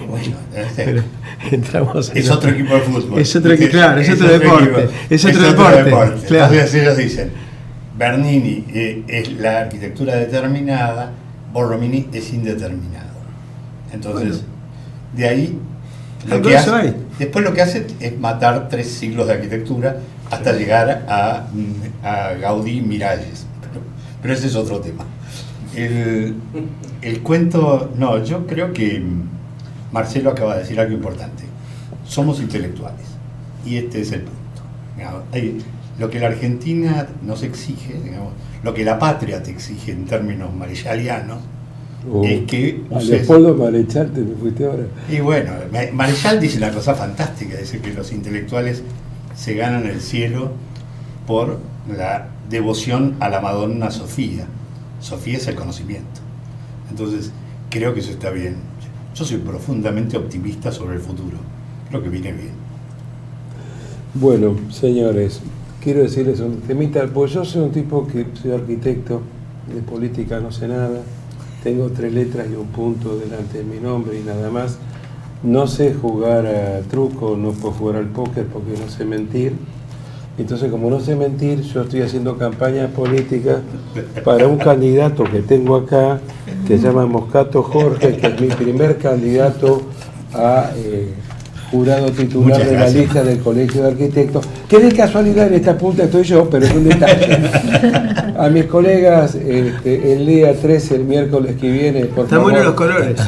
Bueno,
Pero entramos en
es otro equipo de fútbol.
Es otro, claro, es otro deporte. Es otro deporte. Claro.
Entonces ellos dicen, Bernini es la arquitectura determinada, Borromini es indeterminado. Entonces,
Bueno,
de ahí,
algo de eso hay.
después lo que hace es matar 3 siglos de arquitectura hasta llegar a Gaudí y Miralles. Pero ese es otro tema. El cuento, no, yo creo que Marcelo acaba de decir algo importante. Somos intelectuales y este es el punto. Digamos, lo que la Argentina nos exige, digamos, lo que la patria te exige en términos marechalianos, es que
a Leopoldo Marechal te me fuiste ahora.
y bueno, Marechal dice una cosa fantástica, dice que los intelectuales se ganan el cielo por la devoción a la Madonna Sofía. Sofía es el conocimiento. Entonces, creo que eso está bien. Yo soy profundamente optimista sobre el futuro. Creo que viene bien.
Bueno, señores, quiero decirles un temita, pues yo soy un tipo que soy arquitecto, de política no sé nada, tengo 3 letras y un punto delante de mi nombre y nada más. No sé jugar a truco, no puedo jugar al póker porque no sé mentir. Entonces, como no sé mentir, yo estoy haciendo campaña política para un candidato que tengo acá, que se llama Moscato Jorge, que es mi primer candidato a jurado titular
Muchas
de la
gracias.
lista del Colegio de Arquitectos, que de casualidad en esta punta estoy yo, pero es un detalle. A mis colegas en LEA 13 el miércoles que viene, por
Están
favor.
buenos los colores.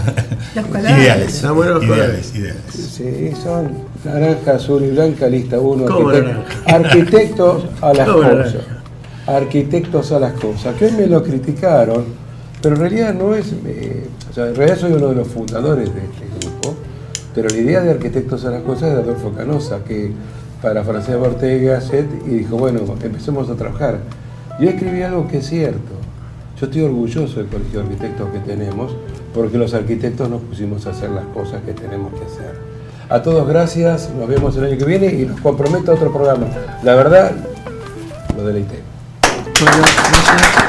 Los colores.
Ideales.
Están buenos los
Ideales.
Sí, son naranja, azul y blanca, lista 1.
¿Cómo naranja?
Arquitectos a las
¿Cómo
cosas.
naranja?
Arquitectos a las cosas. Que hoy me lo criticaron, pero en realidad no es. O sea, en realidad soy uno de los fundadores de este grupo, pero la idea de Arquitectos a las cosas es de Adolfo Canosa, que parafraseaba a Ortega y Gasset y dijo: bueno, empecemos a trabajar. Yo escribí algo que es cierto. Yo estoy orgulloso del colegio de arquitectos que tenemos, porque los arquitectos nos pusimos a hacer las cosas que tenemos que hacer. A todos gracias, nos vemos el año que viene y los comprometo a otro programa. La verdad, lo deleité.
Bueno, gracias.